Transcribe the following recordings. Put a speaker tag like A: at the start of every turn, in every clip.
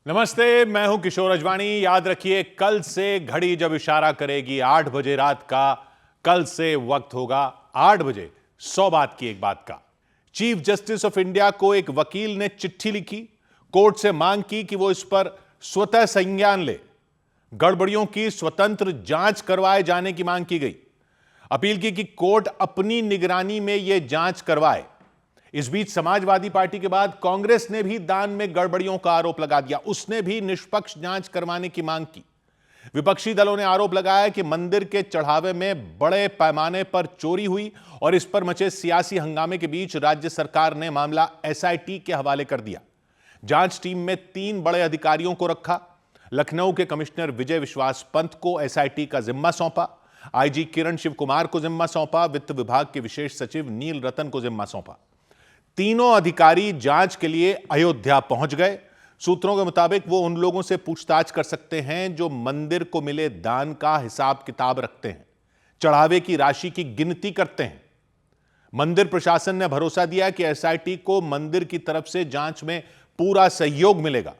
A: नमस्ते, मैं हूं किशोर अजवाणी। याद रखिए, कल से घड़ी जब इशारा करेगी 8 बजे रात का, कल से वक्त होगा 8 बजे 100 बात की एक बात का। चीफ जस्टिस ऑफ इंडिया को एक वकील ने चिट्ठी लिखी, कोर्ट से मांग की कि वो इस पर स्वतः संज्ञान ले। गड़बड़ियों की स्वतंत्र जांच करवाए जाने की मांग की गई। अपील की कि कोर्ट अपनी निगरानी में यह जांच करवाए। इस बीच समाजवादी पार्टी के बाद कांग्रेस ने भी दान में गड़बड़ियों का आरोप लगा दिया। उसने भी निष्पक्ष जांच करवाने की मांग की। विपक्षी दलों ने आरोप लगाया कि मंदिर के चढ़ावे में बड़े पैमाने पर चोरी हुई और इस पर मचे सियासी हंगामे के बीच राज्य सरकार ने मामला एसआईटी के हवाले कर दिया। जांच टीम में 3 बड़े अधिकारियों को रखा। लखनऊ के कमिश्नर विजय विश्वास पंत को एसआईटी का जिम्मा सौंपा, आईजी किरण शिव कुमार को जिम्मा सौंपा, वित्त विभाग के विशेष सचिव नील रतन को जिम्मा सौंपा। तीनों अधिकारी जांच के लिए अयोध्या पहुंच गए। सूत्रों के मुताबिक वो उन लोगों से पूछताछ कर सकते हैं जो मंदिर को मिले दान का हिसाब किताब रखते हैं, चढ़ावे की राशि की गिनती करते हैं। मंदिर प्रशासन ने भरोसा दिया कि एसआईटी को मंदिर की तरफ से जांच में पूरा सहयोग मिलेगा।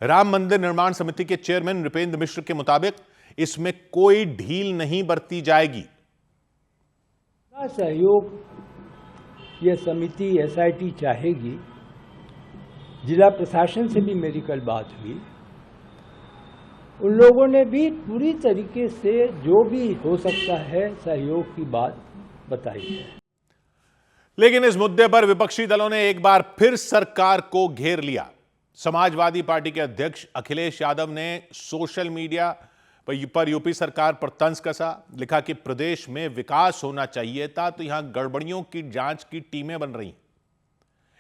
A: राम मंदिर निर्माण समिति के चेयरमैन नृपेंद्र मिश्र के मुताबिक इसमें कोई ढील नहीं बरती जाएगी।
B: सहयोग यह समिति एसआईटी चाहेगी। जिला प्रशासन से भी मेरी कल बात हुई, उन लोगों ने भी पूरी तरीके से जो भी हो सकता है सहयोग की बात बताई है।
A: लेकिन इस मुद्दे पर विपक्षी दलों ने एक बार फिर सरकार को घेर लिया। समाजवादी पार्टी के अध्यक्ष अखिलेश यादव ने सोशल मीडिया पर यूपी सरकार पर तंज कसा। लिखा कि प्रदेश में विकास होना चाहिए था तो यहां गड़बड़ियों की जांच की टीमें बन रही हैं।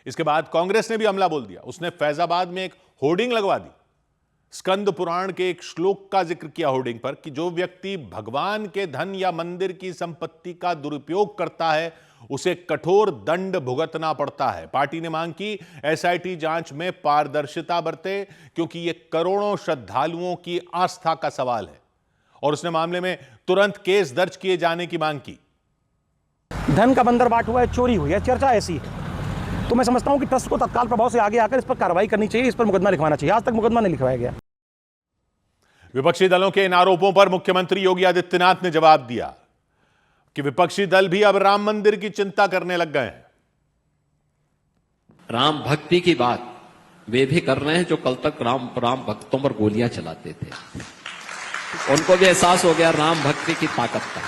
A: इसके बाद कांग्रेस ने भी हमला बोल दिया। उसने फैजाबाद में एक होर्डिंग लगवा दी। स्कंद पुराण के एक श्लोक का जिक्र किया होर्डिंग पर कि जो व्यक्ति भगवान के धन या मंदिर की संपत्ति का दुरुपयोग करता है उसे कठोर दंड भुगतना पड़ता है। पार्टी ने मांग की एसआईटी जांच में पारदर्शिता बरते क्योंकि यह करोड़ों श्रद्धालुओं की आस्था का सवाल है और उसने मामले में तुरंत केस दर्ज किए जाने की मांग की।
C: धन का बंदरबाट हुआ है, चोरी हुई है, चर्चा ऐसी है, तो मैं समझता हूं कि ट्रस्ट को तत्काल प्रभाव से आगे आकर इस पर कार्रवाई करनी चाहिए, इस पर मुकदमा लिखवाना चाहिए। आज तक मुकदमा नहीं लिखवाया गया।
A: विपक्षी दलों के इन आरोपों पर मुख्यमंत्री योगी आदित्यनाथ ने जवाब दिया कि विपक्षी दल भी अब राम मंदिर की चिंता करने लग गए हैं।
D: राम भक्ति की बात वे भी कर रहे हैं जो कल तक राम भक्तों पर गोलियां चलाते थे। उनको भी एहसास हो गया राम भक्ति की ताकत का।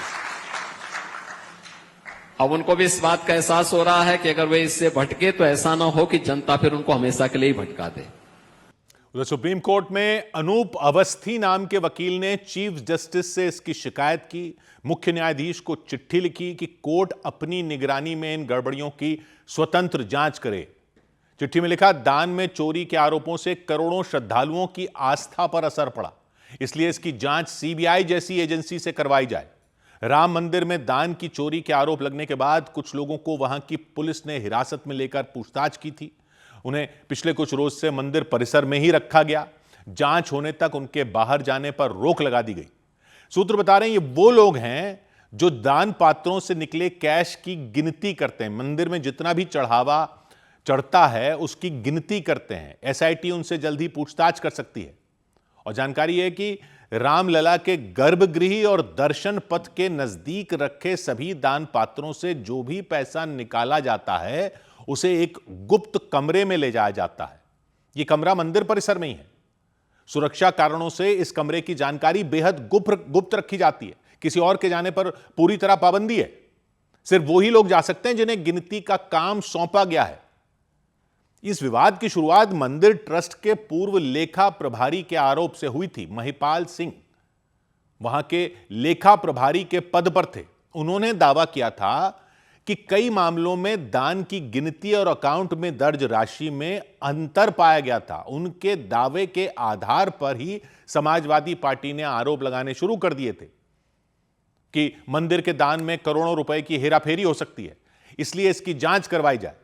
D: अब उनको भी इस बात का एहसास हो रहा है कि अगर वे इससे भटके तो ऐसा ना हो कि जनता फिर उनको हमेशा के लिए ही भटका दे।
A: उधर सुप्रीम कोर्ट में अनूप अवस्थी नाम के वकील ने चीफ जस्टिस से इसकी शिकायत की। मुख्य न्यायाधीश को चिट्ठी लिखी कि कोर्ट अपनी निगरानी में इन गड़बड़ियों की स्वतंत्र जांच करे। चिट्ठी में लिखा, दान में चोरी के आरोपों से करोड़ों श्रद्धालुओं की आस्था पर असर पड़ा, इसलिए इसकी जांच सीबीआई जैसी एजेंसी से करवाई जाए। राम मंदिर में दान की चोरी के आरोप लगने के बाद कुछ लोगों को वहां की पुलिस ने हिरासत में लेकर पूछताछ की थी। उन्हें पिछले कुछ रोज से मंदिर परिसर में ही रखा गया। जांच होने तक उनके बाहर जाने पर रोक लगा दी गई। सूत्र बता रहे हैं ये वो लोग हैं जो दान पात्रों से निकले कैश की गिनती करते हैं। मंदिर में जितना भी चढ़ावा चढ़ता है उसकी गिनती करते हैं। एसआईटी उनसे जल्द ही पूछताछ कर सकती है। और जानकारी है कि रामलला के गर्भगृह और दर्शन पथ के नजदीक रखे सभी दान पात्रों से जो भी पैसा निकाला जाता है उसे एक गुप्त कमरे में ले जाया जाता है। यह कमरा मंदिर परिसर में ही है। सुरक्षा कारणों से इस कमरे की जानकारी बेहद गुप्त रखी जाती है। किसी और के जाने पर पूरी तरह पाबंदी है। सिर्फ वही लोग जा सकते हैं जिन्हें गिनती का काम सौंपा गया है। इस विवाद की शुरुआत मंदिर ट्रस्ट के पूर्व लेखा प्रभारी के आरोप से हुई थी। महिपाल सिंह वहां के लेखा प्रभारी के पद पर थे। उन्होंने दावा किया था कि कई मामलों में दान की गिनती और अकाउंट में दर्ज राशि में अंतर पाया गया था। उनके दावे के आधार पर ही समाजवादी पार्टी ने आरोप लगाने शुरू कर दिए थे कि मंदिर के दान में करोड़ों रुपए की हेराफेरी हो सकती है, इसलिए इसकी जांच करवाई जाए।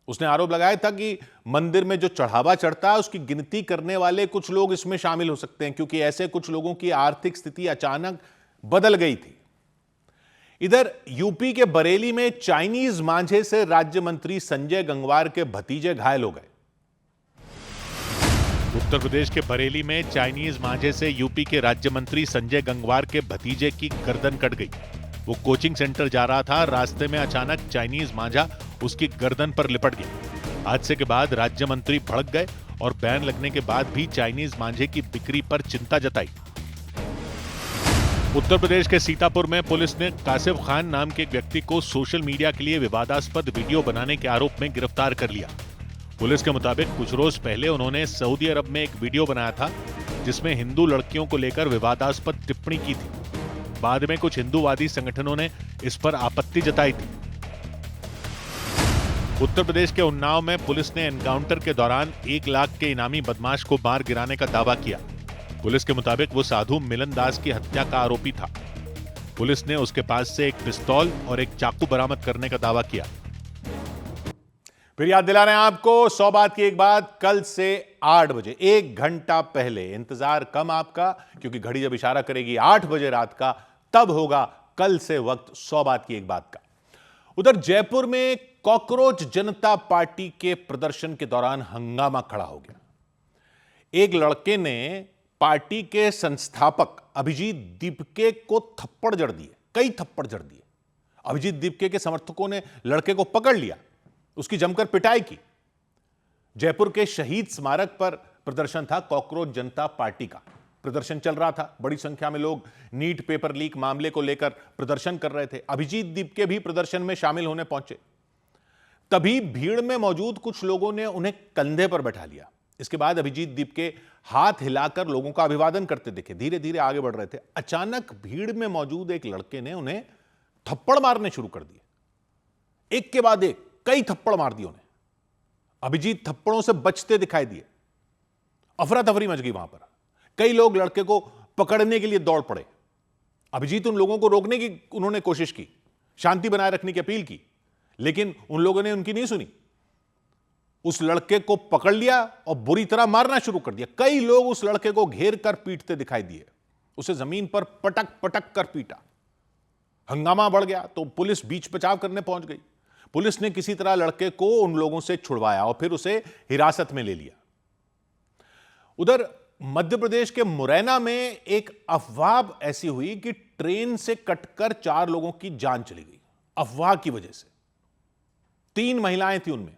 A: उसने आरोप लगाया था कि मंदिर में जो चढ़ावा चढ़ता है उसकी गिनती करने वाले कुछ लोग इसमें शामिल हो सकते हैं, क्योंकि ऐसे कुछ लोगों की आर्थिक स्थिति अचानक बदल गई थी। इधर यूपी के बरेली में चाइनीज मांझे से राज्य मंत्री संजय गंगवार के भतीजे घायल हो गए। उत्तर प्रदेश के बरेली में चाइनीज मांझे से यूपी के राज्य मंत्री संजय गंगवार के भतीजे की गर्दन कट गई। वो कोचिंग सेंटर जा रहा था, रास्ते में अचानक चाइनीज मांझा उसकी गर्दन पर लिपट गया। हादसे के बाद राज्य मंत्री भड़क गए और बैन लगने के बाद भी चाइनीज मांझे की बिक्री पर चिंता जताई। उत्तर प्रदेश के सीतापुर में पुलिस ने कासिफ खान नाम के एक व्यक्ति को सोशल मीडिया के लिए विवादास्पद वीडियो बनाने के आरोप में गिरफ्तार कर लिया। पुलिस के मुताबिक कुछ रोज पहले उन्होंने सऊदी अरब में एक वीडियो बनाया था जिसमें हिंदू लड़कियों को लेकर विवादास्पद टिप्पणी की थी। बाद में कुछ हिंदूवादी संगठनों ने इस पर आपत्ति जताई थी। उत्तर प्रदेश के उन्नाव में पुलिस ने एनकाउंटर के दौरान 1 लाख के इनामी बदमाश को मार गिराने का दावा किया। पुलिस के मुताबिक वो साधु मिलन दास की हत्या का आरोपी था। पुलिस ने उसके पास से एक पिस्तौल और एक चाकू बरामद करने का दावा किया। फिर याद दिला रहे हैं आपको 100 बात की एक बात, कल से 8 बजे 1 घंटा पहले, इंतजार कम आपका क्योंकि घड़ी जब इशारा करेगी 8 बजे रात का, तब होगा कल से वक्त 100 बात की एक बात का। उधर जयपुर में कॉकरोच जनता पार्टी के प्रदर्शन के दौरान हंगामा खड़ा हो गया। एक लड़के ने पार्टी के संस्थापक अभिजीत दीपके को थप्पड़ जड़ दिए, कई थप्पड़ जड़ दिए। अभिजीत दीपके के समर्थकों ने लड़के को पकड़ लिया, उसकी जमकर पिटाई की। जयपुर के शहीद स्मारक पर प्रदर्शन था कॉकरोच जनता पार्टी का। प्रदर्शन चल रहा था, बड़ी संख्या में लोग नीट पेपर लीक मामले को लेकर प्रदर्शन कर रहे थे। अभिजीत दीपके भी प्रदर्शन में शामिल होने पहुंचे। तभी भीड़ में मौजूद कुछ लोगों ने उन्हें कंधे पर बैठा लिया। इसके बाद अभिजीत दीपके हाथ हिलाकर लोगों का अभिवादन करते दिखे, धीरे धीरे आगे बढ़ रहे थे। अचानक भीड़ में मौजूद एक लड़के ने उन्हें थप्पड़ मारने शुरू कर दिए। एक के बाद एक कई थप्पड़ मार दिए उन्हें। अभिजीत थप्पड़ों से बचते दिखाई दिए। अफरा तफरी मच गई वहां पर। कई लोग लड़के को पकड़ने के लिए दौड़ पड़े। अभिजीत उन लोगों को रोकने की उन्होंने कोशिश की, शांति बनाए रखने की अपील की, लेकिन उन लोगों ने उनकी नहीं सुनी। उस लड़के को पकड़ लिया और बुरी तरह मारना शुरू कर दिया। कई लोग उस लड़के को घेर कर पीटते दिखाई दिए। उसे जमीन पर पटक पटक कर पीटा। हंगामा बढ़ गया तो पुलिस बीच बचाव करने पहुंच गई। पुलिस ने किसी तरह लड़के को उन लोगों से छुड़वाया और फिर उसे हिरासत में ले लिया। उधर मध्य प्रदेश के मुरैना में एक अफवाह ऐसी हुई कि ट्रेन से कटकर 4 लोगों की जान चली गई, अफवाह की वजह से। 3 महिलाएं थी, उनमें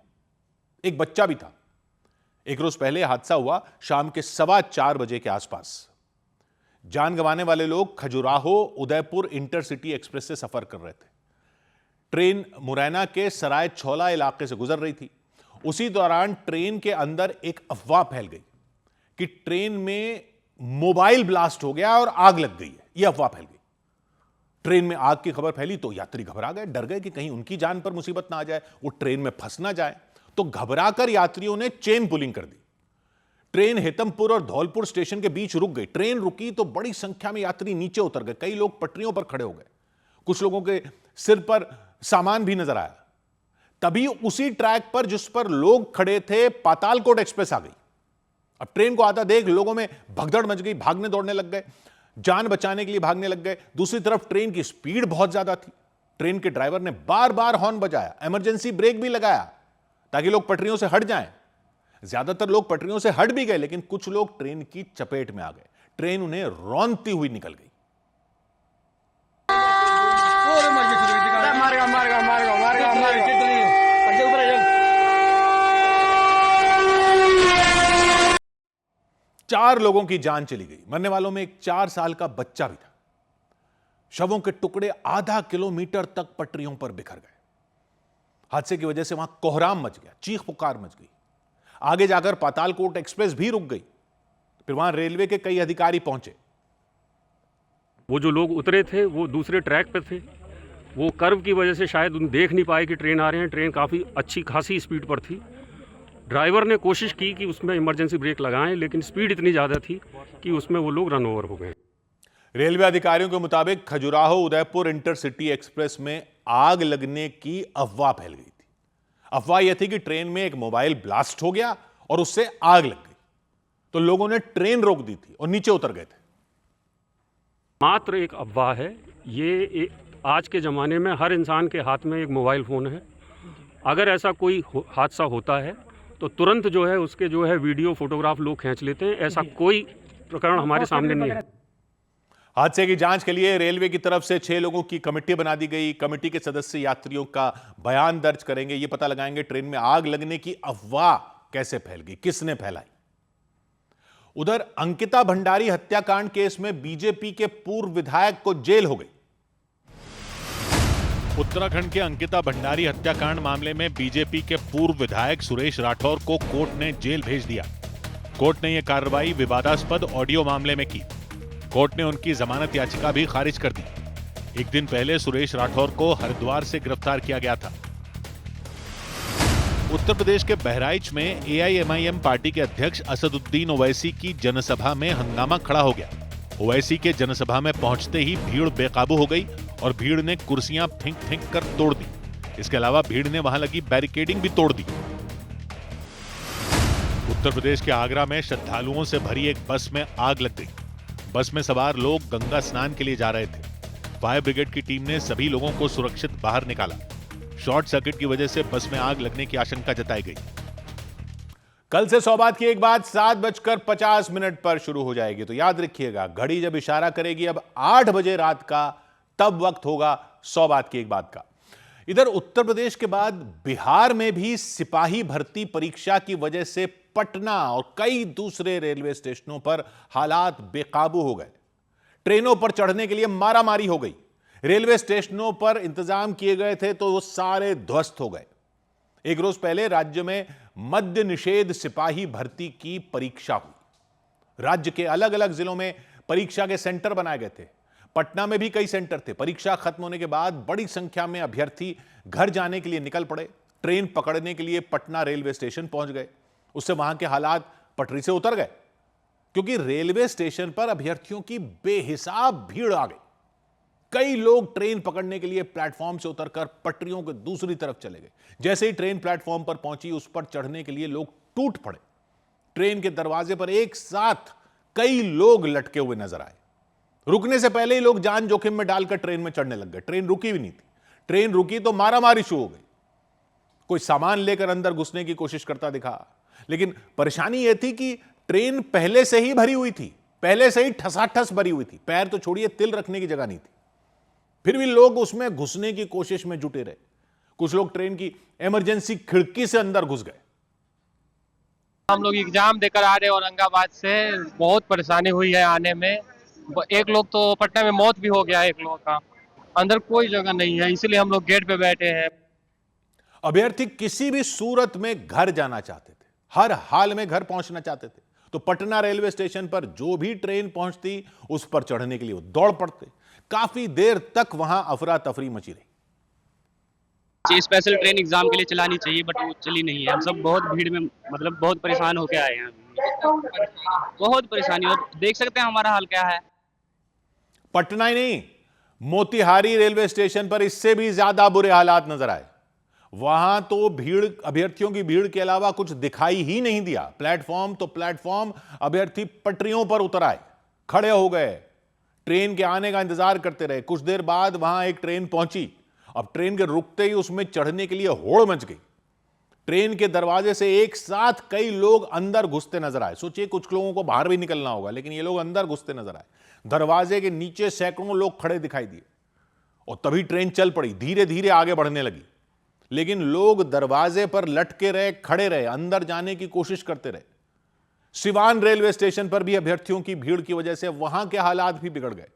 A: एक बच्चा भी था। एक रोज पहले हादसा हुआ शाम के 4:15 बजे के आसपास। जान गंवाने वाले लोग खजुराहो उदयपुर इंटरसिटी एक्सप्रेस से सफर कर रहे थे। ट्रेन मुरैना के सराय छोला इलाके से गुजर रही थी। उसी दौरान ट्रेन के अंदर एक अफवाह फैल गई कि ट्रेन में मोबाइल ब्लास्ट हो गया और आग लग गई है। यह अफवाह फैल गई। ट्रेन में आग की खबर फैली तो यात्री घबरा गए, डर गए कि कहीं उनकी जान पर मुसीबत ना आ जाए, वो ट्रेन में फंस ना जाए। तो घबराकर यात्रियों ने चेन पुलिंग कर दी। ट्रेन हेतमपुर और धौलपुर स्टेशन के बीच रुक गई। ट्रेन रुकी तो बड़ी संख्या में यात्री नीचे उतर गए। कई लोग पटरियों पर खड़े हो गए। कुछ लोगों के सिर पर सामान भी नजर आया। तभी उसी ट्रैक पर जिस पर लोग खड़े थे, पातालकोट एक्सप्रेस आ गई। अब ट्रेन को आता देख लोगों में भगदड़ मच गई, भागने दौड़ने लग गए, जान बचाने के लिए भागने लग गए। दूसरी तरफ ट्रेन की स्पीड बहुत ज्यादा थी। ट्रेन के ड्राइवर ने बार बार हॉर्न बजाया, इमरजेंसी ब्रेक भी लगाया ताकि लोग पटरियों से हट जाएं। ज्यादातर लोग पटरियों से हट भी गए, लेकिन कुछ लोग ट्रेन की चपेट में आ गए। ट्रेन उन्हें रौंदती हुई निकल गई। चार लोगों की जान चली गई। मरने वालों में एक 4 साल का बच्चा भी था। शवों के टुकड़े आधा किलोमीटर तक पटरियों पर बिखर गए। हादसे की वजह से वहां कोहराम मच गया, चीख पुकार मच गई। आगे जाकर पातालकोट एक्सप्रेस भी रुक गई। फिर वहां रेलवे के कई अधिकारी पहुंचे।
E: वो जो लोग उतरे थे वो दूसरे ट्रैक पे थे। वो कर्व की वजह से शायद उन देख नहीं पाए कि ट्रेन आ रहे हैं। ट्रेन काफ़ी अच्छी खासी स्पीड पर थी। ड्राइवर ने कोशिश की कि उसमें इमरजेंसी ब्रेक लगाएं, लेकिन स्पीड इतनी ज़्यादा थी कि उसमें वो लोग रन ओवर हो गए।
A: रेलवे अधिकारियों के मुताबिक खजुराहो उदयपुर इंटरसिटी एक्सप्रेस में आग लगने की अफवाह फैल गई थी। अफवाह यह थी कि ट्रेन में एक मोबाइल ब्लास्ट हो गया और उससे आग लग गई। तो लोगों ने ट्रेन रोक दी थी और नीचे उतर गए थे।
E: मात्र एक अफवाह है ये। आज के ज़माने में हर इंसान के हाथ में एक मोबाइल फ़ोन है। अगर ऐसा कोई हादसा होता है तो तुरंत जो है उसके जो है वीडियो फोटोग्राफ लोग खींच लेते हैं। ऐसा कोई प्रकरण हमारे सामने नहीं है।
A: हादसे की जांच के लिए रेलवे की तरफ से 6 लोगों की कमेटी बना दी गई। कमेटी के सदस्य यात्रियों का बयान दर्ज करेंगे, यह पता लगाएंगे ट्रेन में आग लगने की अफवाह कैसे फैल गई, किसने फैलाई। उधर अंकिता भंडारी हत्याकांड केस में बीजेपी के पूर्व विधायक को जेल हो गई। उत्तराखंड के अंकिता भंडारी हत्याकांड मामले में बीजेपी के पूर्व विधायक सुरेश राठौर को कोर्ट ने जेल भेज दिया। कोर्ट ने यह कार्रवाई विवादास्पद ऑडियो मामले में की। कोर्ट ने उनकी जमानत याचिका भी खारिज कर दी। एक दिन पहले सुरेश राठौर को हरिद्वार से गिरफ्तार किया गया था। उत्तर प्रदेश के बहराइच में एआईएमआईएम पार्टी के अध्यक्ष असदुद्दीन ओवैसी की जनसभा में हंगामा खड़ा हो गया। ओवैसी के जनसभा में पहुंचते ही भीड़ बेकाबू हो गई और भीड़ ने कुर्सियां फेंक फेंक कर तोड़ दी। इसके अलावा भीड़ ने वहां लगी बैरिकेडिंग भी तोड़ दी। उत्तर प्रदेश के आगरा में श्रद्धालुओं से भरी एक बस में आग लग गई। बस में सवार लोग गंगा स्नान के लिए जा रहे थे। फायर ब्रिगेड की टीम ने सभी लोगों को सुरक्षित बाहर निकाला। शॉर्ट सर्किट की वजह से बस में आग लगने की आशंका जताई गई। कल से 100 बात की एक बात 7:50 पर शुरू हो जाएगी, तो याद रखिएगा, घड़ी जब इशारा करेगी अब 8 बजे रात का, तब वक्त होगा 100 बात की एक बात का। इधर उत्तर प्रदेश के बाद बिहार में भी सिपाही भर्ती परीक्षा की वजह से पटना और कई दूसरे रेलवे स्टेशनों पर हालात बेकाबू हो गए। ट्रेनों पर चढ़ने के लिए मारामारी हो गई। रेलवे स्टेशनों पर इंतजाम किए गए थे तो वो सारे ध्वस्त हो गए। एक रोज पहले राज्य में मद्य निषेध सिपाही भर्ती की परीक्षा हुई। राज्य के अलग अलग जिलों में परीक्षा के सेंटर बनाए गए थे। पटना में भी कई सेंटर थे। परीक्षा खत्म होने के बाद बड़ी संख्या में अभ्यर्थी घर जाने के लिए निकल पड़े। ट्रेन पकड़ने के लिए पटना रेलवे स्टेशन पहुंच गए। उससे वहां के हालात पटरी से उतर गए, क्योंकि रेलवे स्टेशन पर अभ्यर्थियों की बेहिसाब भीड़ आ गई। कई लोग ट्रेन पकड़ने के लिए प्लेटफॉर्म से उतरकर पटरियों के दूसरी तरफ चले गए। जैसे ही ट्रेन प्लेटफॉर्म पर पहुंची, उस पर चढ़ने के लिए लोग टूट पड़े। ट्रेन के दरवाजे पर एक साथ कई लोग लटके हुए नजर आए। रुकने से पहले ही लोग जान जोखिम में डालकर ट्रेन में चढ़ने लग गए। ट्रेन रुकी भी नहीं थी। ट्रेन रुकी तो मारामारी शुरू हो गई। कोई सामान लेकर अंदर घुसने की कोशिश करता दिखा, लेकिन परेशानी यह थी कि ट्रेन पहले से ही भरी हुई थी, पहले से ही ठसाठस भरी हुई थी। पैर तो छोड़िए, तिल रखने की जगह नहीं थी। फिर भी लोग उसमें घुसने की कोशिश में जुटे रहे। कुछ लोग ट्रेन की इमरजेंसी खिड़की से अंदर घुस गए।
F: हम लोग एग्जाम देकर आ रहे हैं औरंगाबाद से, बहुत परेशानी हुई है आने में। एक लोग तो पटना में मौत भी हो गया है, एक लोग का। अंदर कोई जगह नहीं है, इसलिए हम लोग गेट पे बैठे हैं।
A: अभ्यर्थी किसी भी सूरत में घर जाना चाहते थे, हर हाल में घर पहुंचना चाहते थे, तो पटना रेलवे स्टेशन पर जो भी ट्रेन पहुंचती उस पर चढ़ने के लिए वो दौड़ पड़ते। काफी देर तक वहां अफरा तफरी मची रही।
G: स्पेशल ट्रेन एग्जाम के लिए चलानी चाहिए, बट वो चली नहीं है। हम सब बहुत भीड़ में, मतलब बहुत परेशान होके आए हैं। बहुत परेशानी, और देख सकते हैं हमारा हाल क्या है।
A: पटना ही नहीं, मोतिहारी रेलवे स्टेशन पर इससे भी ज्यादा बुरे हालात नजर आए। वहां तो भीड़, अभ्यर्थियों की भीड़ के अलावा कुछ दिखाई ही नहीं दिया। प्लेटफॉर्म तो प्लेटफॉर्म, अभ्यर्थी पटरियों पर उतर आए, खड़े हो गए, ट्रेन के आने का इंतजार करते रहे। कुछ देर बाद वहां एक ट्रेन पहुंची। अब ट्रेन के रुकते ही उसमें चढ़ने के लिए होड़ मच गई। ट्रेन के दरवाजे से एक साथ कई लोग अंदर घुसते नजर आए। सोचिए, कुछ लोगों को बाहर भी निकलना होगा, लेकिन ये लोग अंदर घुसते नजर आए। दरवाजे के नीचे सैकड़ों लोग खड़े दिखाई दिए और तभी ट्रेन चल पड़ी, धीरे धीरे आगे बढ़ने लगी। लेकिन लोग दरवाजे पर लटके रहे, खड़े रहे, अंदर जाने की कोशिश करते रहे। सिवान रेलवे स्टेशन पर भी अभ्यर्थियों की भीड़ की वजह से वहां के हालात भी बिगड़ गए।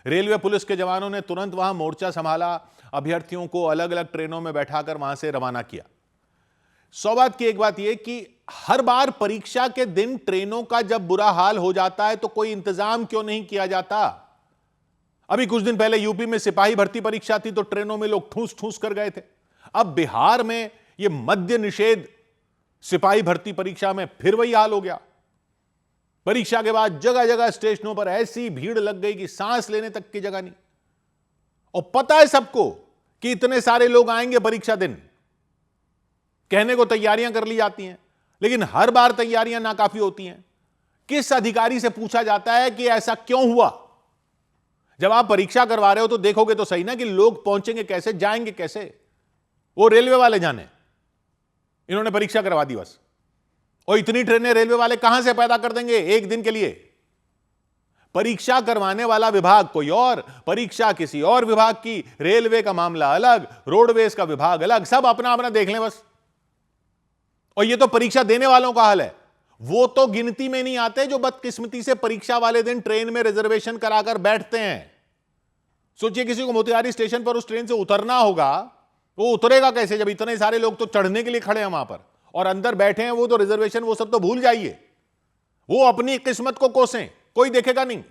A: रेलवे पुलिस के जवानों ने तुरंत वहां मोर्चा संभाला, अभ्यर्थियों को अलग अलग ट्रेनों में बैठाकर वहां से रवाना किया। 100 बात की एक बात यह कि हर बार परीक्षा के दिन ट्रेनों का जब बुरा हाल हो जाता है तो कोई इंतजाम क्यों नहीं किया जाता। अभी कुछ दिन पहले यूपी में सिपाही भर्ती परीक्षा थी तो ट्रेनों में लोग ठूस ठूस कर गए थे। अब बिहार में यह मद्य निषेध सिपाही भर्ती परीक्षा में फिर वही हाल हो गया। परीक्षा के बाद जगह जगह स्टेशनों पर ऐसी भीड़ लग गई कि सांस लेने तक की जगह नहीं। और पता है सबको कि इतने सारे लोग आएंगे परीक्षा दिन, कहने को तैयारियां कर ली जाती हैं, लेकिन हर बार तैयारियां नाकाफी होती हैं। किस अधिकारी से पूछा जाता है कि ऐसा क्यों हुआ? जब आप परीक्षा करवा रहे हो तो देखोगे तो सही ना कि लोग पहुंचेंगे कैसे, जाएंगे कैसे। वो रेलवे वाले जाने, इन्होंने परीक्षा करवा दी बस। और इतनी ट्रेनें रेलवे वाले कहां से पैदा कर देंगे एक दिन के लिए? परीक्षा करवाने वाला विभाग कोई और, परीक्षा किसी और विभाग की, रेलवे का मामला अलग, रोडवेज का विभाग अलग, सब अपना अपना देख लें बस। और ये तो परीक्षा देने वालों का हाल है, वो तो गिनती में नहीं आते जो बदकिस्मती से परीक्षा वाले दिन ट्रेन में रिजर्वेशन कराकर बैठते हैं। सोचिए किसी को मोतिहारी स्टेशन पर उस ट्रेन से उतरना होगा, वो उतरेगा कैसे जब इतने सारे लोग तो चढ़ने के लिए खड़े हैं वहां पर, और अंदर बैठे हैं वो तो रिजर्वेशन वो सब तो भूल जाइए, वो अपनी किस्मत को कोसें, कोई देखेगा नहीं।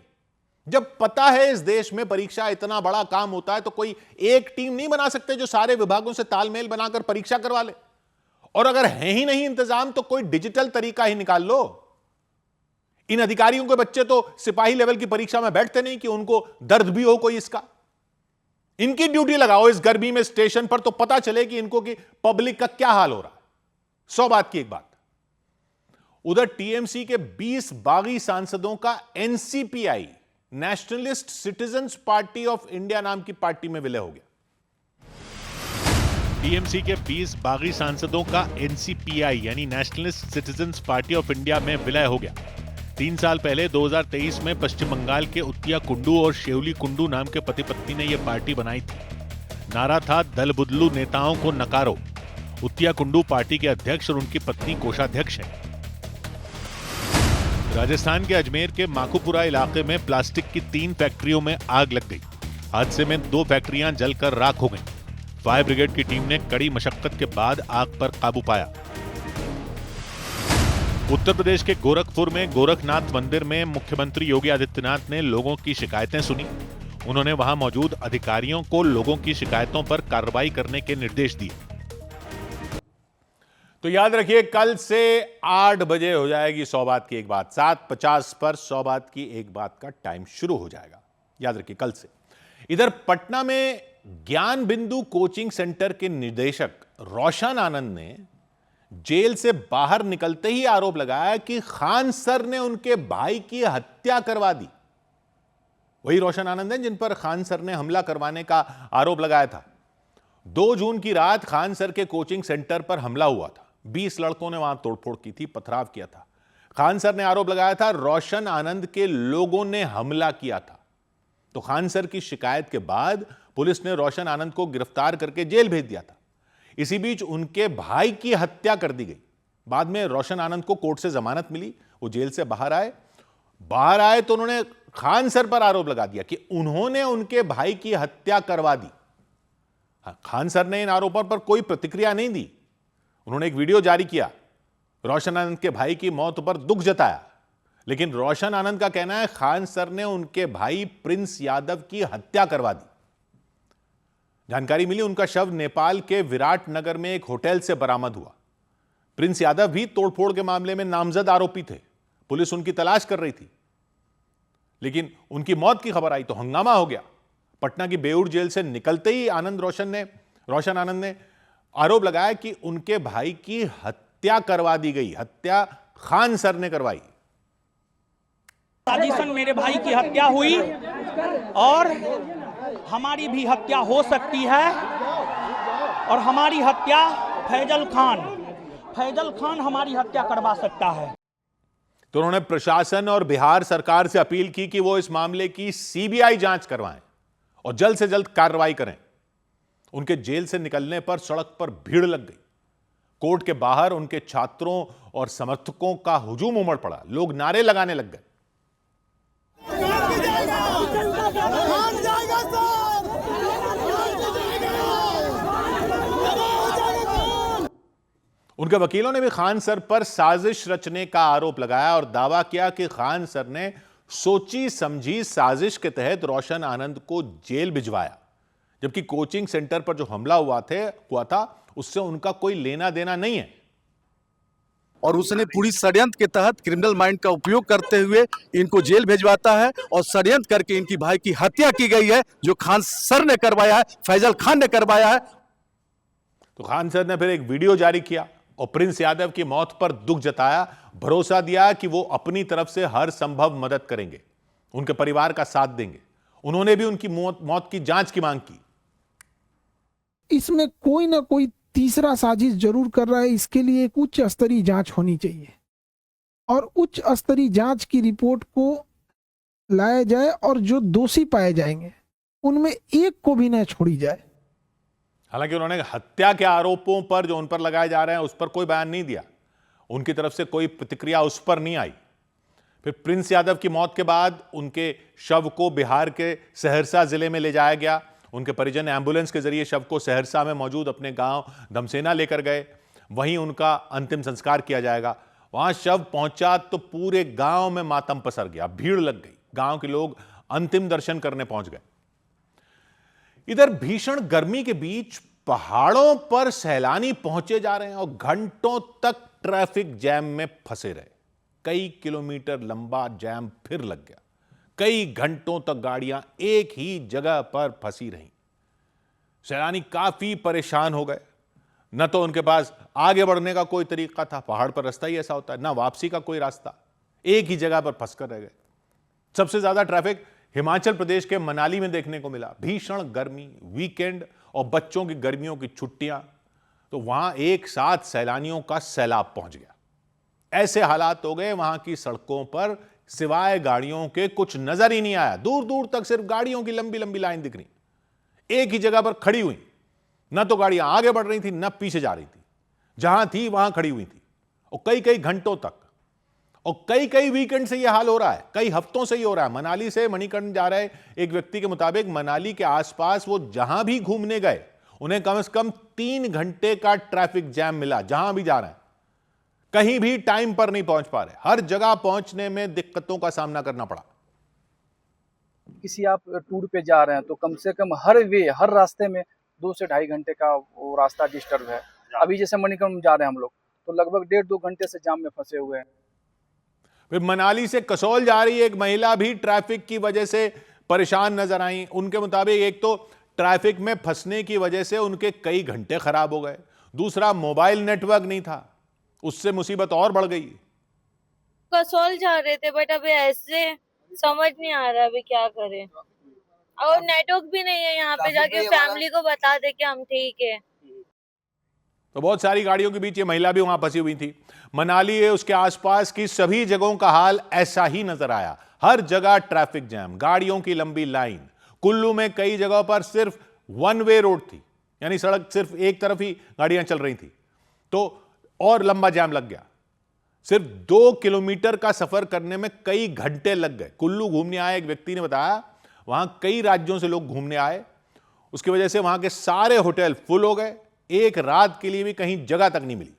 A: जब पता है इस देश में परीक्षा इतना बड़ा काम होता है तो कोई एक टीम नहीं बना सकते जो सारे विभागों से तालमेल बनाकर परीक्षा करवा ले। और अगर है ही नहीं इंतजाम तो कोई डिजिटल तरीका ही निकाल लो। इन अधिकारियों के बच्चे तो सिपाही लेवल की परीक्षा में बैठते नहीं कि उनको दर्द भी हो कोई इसका। इनकी ड्यूटी लगाओ इस गर्मी में स्टेशन पर तो पता चले कि इनको की पब्लिक का क्या हाल हो रहा है। 100 बात की एक बात, उधर टीएमसी के 20 बागी सांसदों का NCPI, nationalist citizens party of India नाम की पार्टी में विलय हो गया। टीएमसी के 20 बागी सांसदों का एनसीपीआई यानी nationalist citizens party of India में विलय हो गया। 3 साल पहले 2023 में पश्चिम बंगाल के उत्तिया कुंडू और शेवली कुंडू नाम के पति पत्नी ने यह पार्टी बनाई थी। नारा था दल बुदलू नेताओं को नकारो। उत्तिया कुंडू पार्टी के अध्यक्ष और उनकी पत्नी कोषाध्यक्ष हैं। राजस्थान के अजमेर के माखूपुरा इलाके में प्लास्टिक की 3 फैक्ट्रियों में आग लग गई। हादसे में 2 फैक्ट्रियां जलकर राख हो गईं। फायर ब्रिगेड की टीम ने कड़ी मशक्कत के बाद आग पर काबू पाया। उत्तर प्रदेश के गोरखपुर में गोरखनाथ मंदिर में मुख्यमंत्री योगी आदित्यनाथ ने लोगों की शिकायतें सुनी। उन्होंने वहां मौजूद अधिकारियों को लोगों की शिकायतों पर कार्रवाई करने के निर्देश दिए। तो याद रखिए कल से 8 बजे हो जाएगी 100 बात की एक बात। 7:50 पर 100 बात की एक बात का टाइम शुरू हो जाएगा, याद रखिए कल से। इधर पटना में ज्ञान बिंदु कोचिंग सेंटर के निदेशक रोशन आनंद ने जेल से बाहर निकलते ही आरोप लगाया कि खान सर ने उनके भाई की हत्या करवा दी। वही रोशन आनंद हैं जिन पर खान सर ने हमला करवाने का आरोप लगाया था। 2 जून की रात खान सर के कोचिंग सेंटर पर हमला हुआ था। 20 लड़कों ने वहां तोड़फोड़ की थी, पथराव किया था। खान सर ने आरोप लगाया था रोशन आनंद के लोगों ने हमला किया था। तो खान सर की शिकायत के बाद पुलिस ने रोशन आनंद को गिरफ्तार करके जेल भेज दिया था। इसी बीच उनके भाई की हत्या कर दी गई। बाद में रोशन आनंद को कोर्ट से जमानत मिली, वो जेल से बाहर आए तो उन्होंने खान सर पर आरोप लगा दिया कि उन्होंने उनके भाई की हत्या करवा दी। खान सर ने इन आरोपों पर कोई प्रतिक्रिया नहीं दी। उन्होंने एक वीडियो जारी किया, रोशन आनंद के भाई की मौत पर दुख जताया, लेकिन रोशन आनंद का कहना है खान सर ने उनके भाई प्रिंस यादव की हत्या करवा दी। जानकारी मिली उनका शव नेपाल के विराट नगर में एक होटल से बरामद हुआ। प्रिंस यादव भी तोड़फोड़ के मामले में नामजद आरोपी थे। पुलिस उनकी तलाश कर रही थी, लेकिन उनकी मौत की खबर आई तो हंगामा हो गया। पटना की बेऊर जेल से निकलते ही रोशन आनंद ने आरोप लगाया कि उनके भाई की हत्या करवा दी गई। हत्या खान सर ने करवाई।
H: साजिशन मेरे भाई की हत्या हुई और हमारी भी हत्या हो सकती है, और हमारी हत्या फैजल खान हमारी हत्या करवा सकता है।
A: तो उन्होंने प्रशासन और बिहार सरकार से अपील की कि वो इस मामले की सीबीआई जांच करवाएं और जल्द से जल्द कार्रवाई करें। उनके जेल से निकलने पर सड़क पर भीड़ लग गई। कोर्ट के बाहर उनके छात्रों और समर्थकों का हुजूम उमड़ पड़ा। लोग नारे लगाने लग गए। उनके वकीलों ने भी खान सर पर साजिश रचने का आरोप लगाया और दावा किया कि खान सर ने सोची समझी साजिश के तहत रोशन आनंद को जेल भिजवाया, जबकि कोचिंग सेंटर पर जो हमला हुआ था उससे उनका कोई लेना देना नहीं है।
I: और उसने पूरी षड्यंत्र के तहत क्रिमिनल माइंड का उपयोग करते हुए इनको जेल भेजवाता है और षड्यंत्र करके इनकी भाई की हत्या की गई है, जो खान सर ने करवाया है, फैजल खान ने करवाया है।
A: तो खान सर ने फिर एक वीडियो जारी किया और प्रिंस यादव की मौत पर दुख जताया, भरोसा दिया कि वो अपनी तरफ से हर संभव मदद करेंगे, उनके परिवार का साथ देंगे। उन्होंने भी उनकी मौत की जांच की मांग की।
J: इसमें कोई ना कोई तीसरा साजिश जरूर कर रहा है, इसके लिए एक उच्च स्तरीय जांच होनी चाहिए। और उच्च स्तरीय जांच की रिपोर्ट को लाया जाए और जो दोषी पाए जाएंगे उनमें एक को भी न छोड़ी जाए।
A: हालांकि उन्होंने हत्या के आरोपों पर जो उन पर लगाए जा रहे हैं उस पर कोई बयान नहीं दिया, उनकी तरफ से कोई प्रतिक्रिया उस पर नहीं आई। फिर प्रिंस यादव की मौत के बाद उनके शव को बिहार के सहरसा जिले में ले जाया गया। उनके परिजन एम्बुलेंस के जरिए शव को सहरसा में मौजूद अपने गांव दमसेना लेकर गए, वहीं उनका अंतिम संस्कार किया जाएगा। वहां शव पहुंचा तो पूरे गांव में मातम पसर गया, भीड़ लग गई, गांव के लोग अंतिम दर्शन करने पहुंच गए। इधर भीषण गर्मी के बीच पहाड़ों पर सैलानी पहुंचे जा रहे हैं और घंटों तक ट्रैफिक जैम में फंसे रहे। कई किलोमीटर लंबा जैम फिर लग गया, कई घंटों तक गाड़ियां एक ही जगह पर फंसी रहीं। सैलानी काफी परेशान हो गए, न तो उनके पास आगे बढ़ने का कोई तरीका था, पहाड़ पर रास्ता ही ऐसा होता है, ना वापसी का कोई रास्ता, एक ही जगह पर फंसकर रह गए। सबसे ज्यादा ट्रैफिक हिमाचल प्रदेश के मनाली में देखने को मिला। भीषण गर्मी, वीकेंड और बच्चों की गर्मियों की छुट्टियां, तो वहां एक साथ सैलानियों का सैलाब पहुंच गया। ऐसे हालात हो गए वहां की सड़कों पर सिवाय गाड़ियों के कुछ नजर ही नहीं आया। दूर दूर तक सिर्फ गाड़ियों की लंबी लंबी लाइन दिख रही, एक ही जगह पर खड़ी हुई, न तो गाड़ियां आगे बढ़ रही थी न पीछे जा रही थी, जहां थी वहां खड़ी हुई थी, और कई कई घंटों तक। और कई कई वीकेंड से यह हाल हो रहा है, कई हफ्तों से ही हो रहा है। मनाली से मणिकर्ण जा रहे एक व्यक्ति के मुताबिक मनाली के आसपास वो जहां भी घूमने गए उन्हें कम से कम 3 घंटे का ट्रैफिक जैम मिला। जहां भी जा रहे हैं कहीं भी टाइम पर नहीं पहुंच पा रहे, हर जगह पहुंचने में दिक्कतों का सामना करना पड़ा।
K: किसी आप टूर पे जा रहे हैं तो कम से कम हर रास्ते में 2 से 2.5 घंटे का वो रास्ता डिस्टर्ब है। अभी जैसे मणिकर्ण जा रहे हैं हम लोग तो लगभग 1.5-2 घंटे से जाम में फंसे हुए हैं।
A: फिर मनाली से कसौल जा रही एक महिला भी ट्रैफिक की वजह से परेशान नजर आई। उनके मुताबिक एक तो ट्रैफिक में फंसने की वजह से उनके कई घंटे खराब हो गए, दूसरा मोबाइल नेटवर्क नहीं था, उससे मुसीबत और बढ़ गई।
L: कसौल जा रहे थे बट अभी ऐसे समझ नहीं आ रहा अभी क्या करें, और नेटवर्क भी नहीं है यहाँ पे जाके फैमिली को बता दे कि हम ठीक है।
A: तो बहुत सारी गाड़ियों के बीच ये महिला भी वहां फंसी हुई थी। मनाली है उसके आसपास की सभी जगहों का हाल ऐसा ही नजर आया, हर जगह ट्रैफिक जैम, गाड़ियों की लंबी लाइन। कुल्लू में कई जगहों पर सिर्फ 1 वे रोड थी, यानी सड़क सिर्फ एक तरफ ही गाड़ियां चल रही थी, तो और लंबा जाम लग गया। सिर्फ 2 किलोमीटर का सफर करने में कई घंटे लग गए। कुल्लू घूमने आए एक व्यक्ति ने बताया वहां कई राज्यों से लोग घूमने आए, उसकी वजह से वहां के सारे होटल फुल हो गए, एक रात के लिए भी कहीं जगह तक नहीं मिली।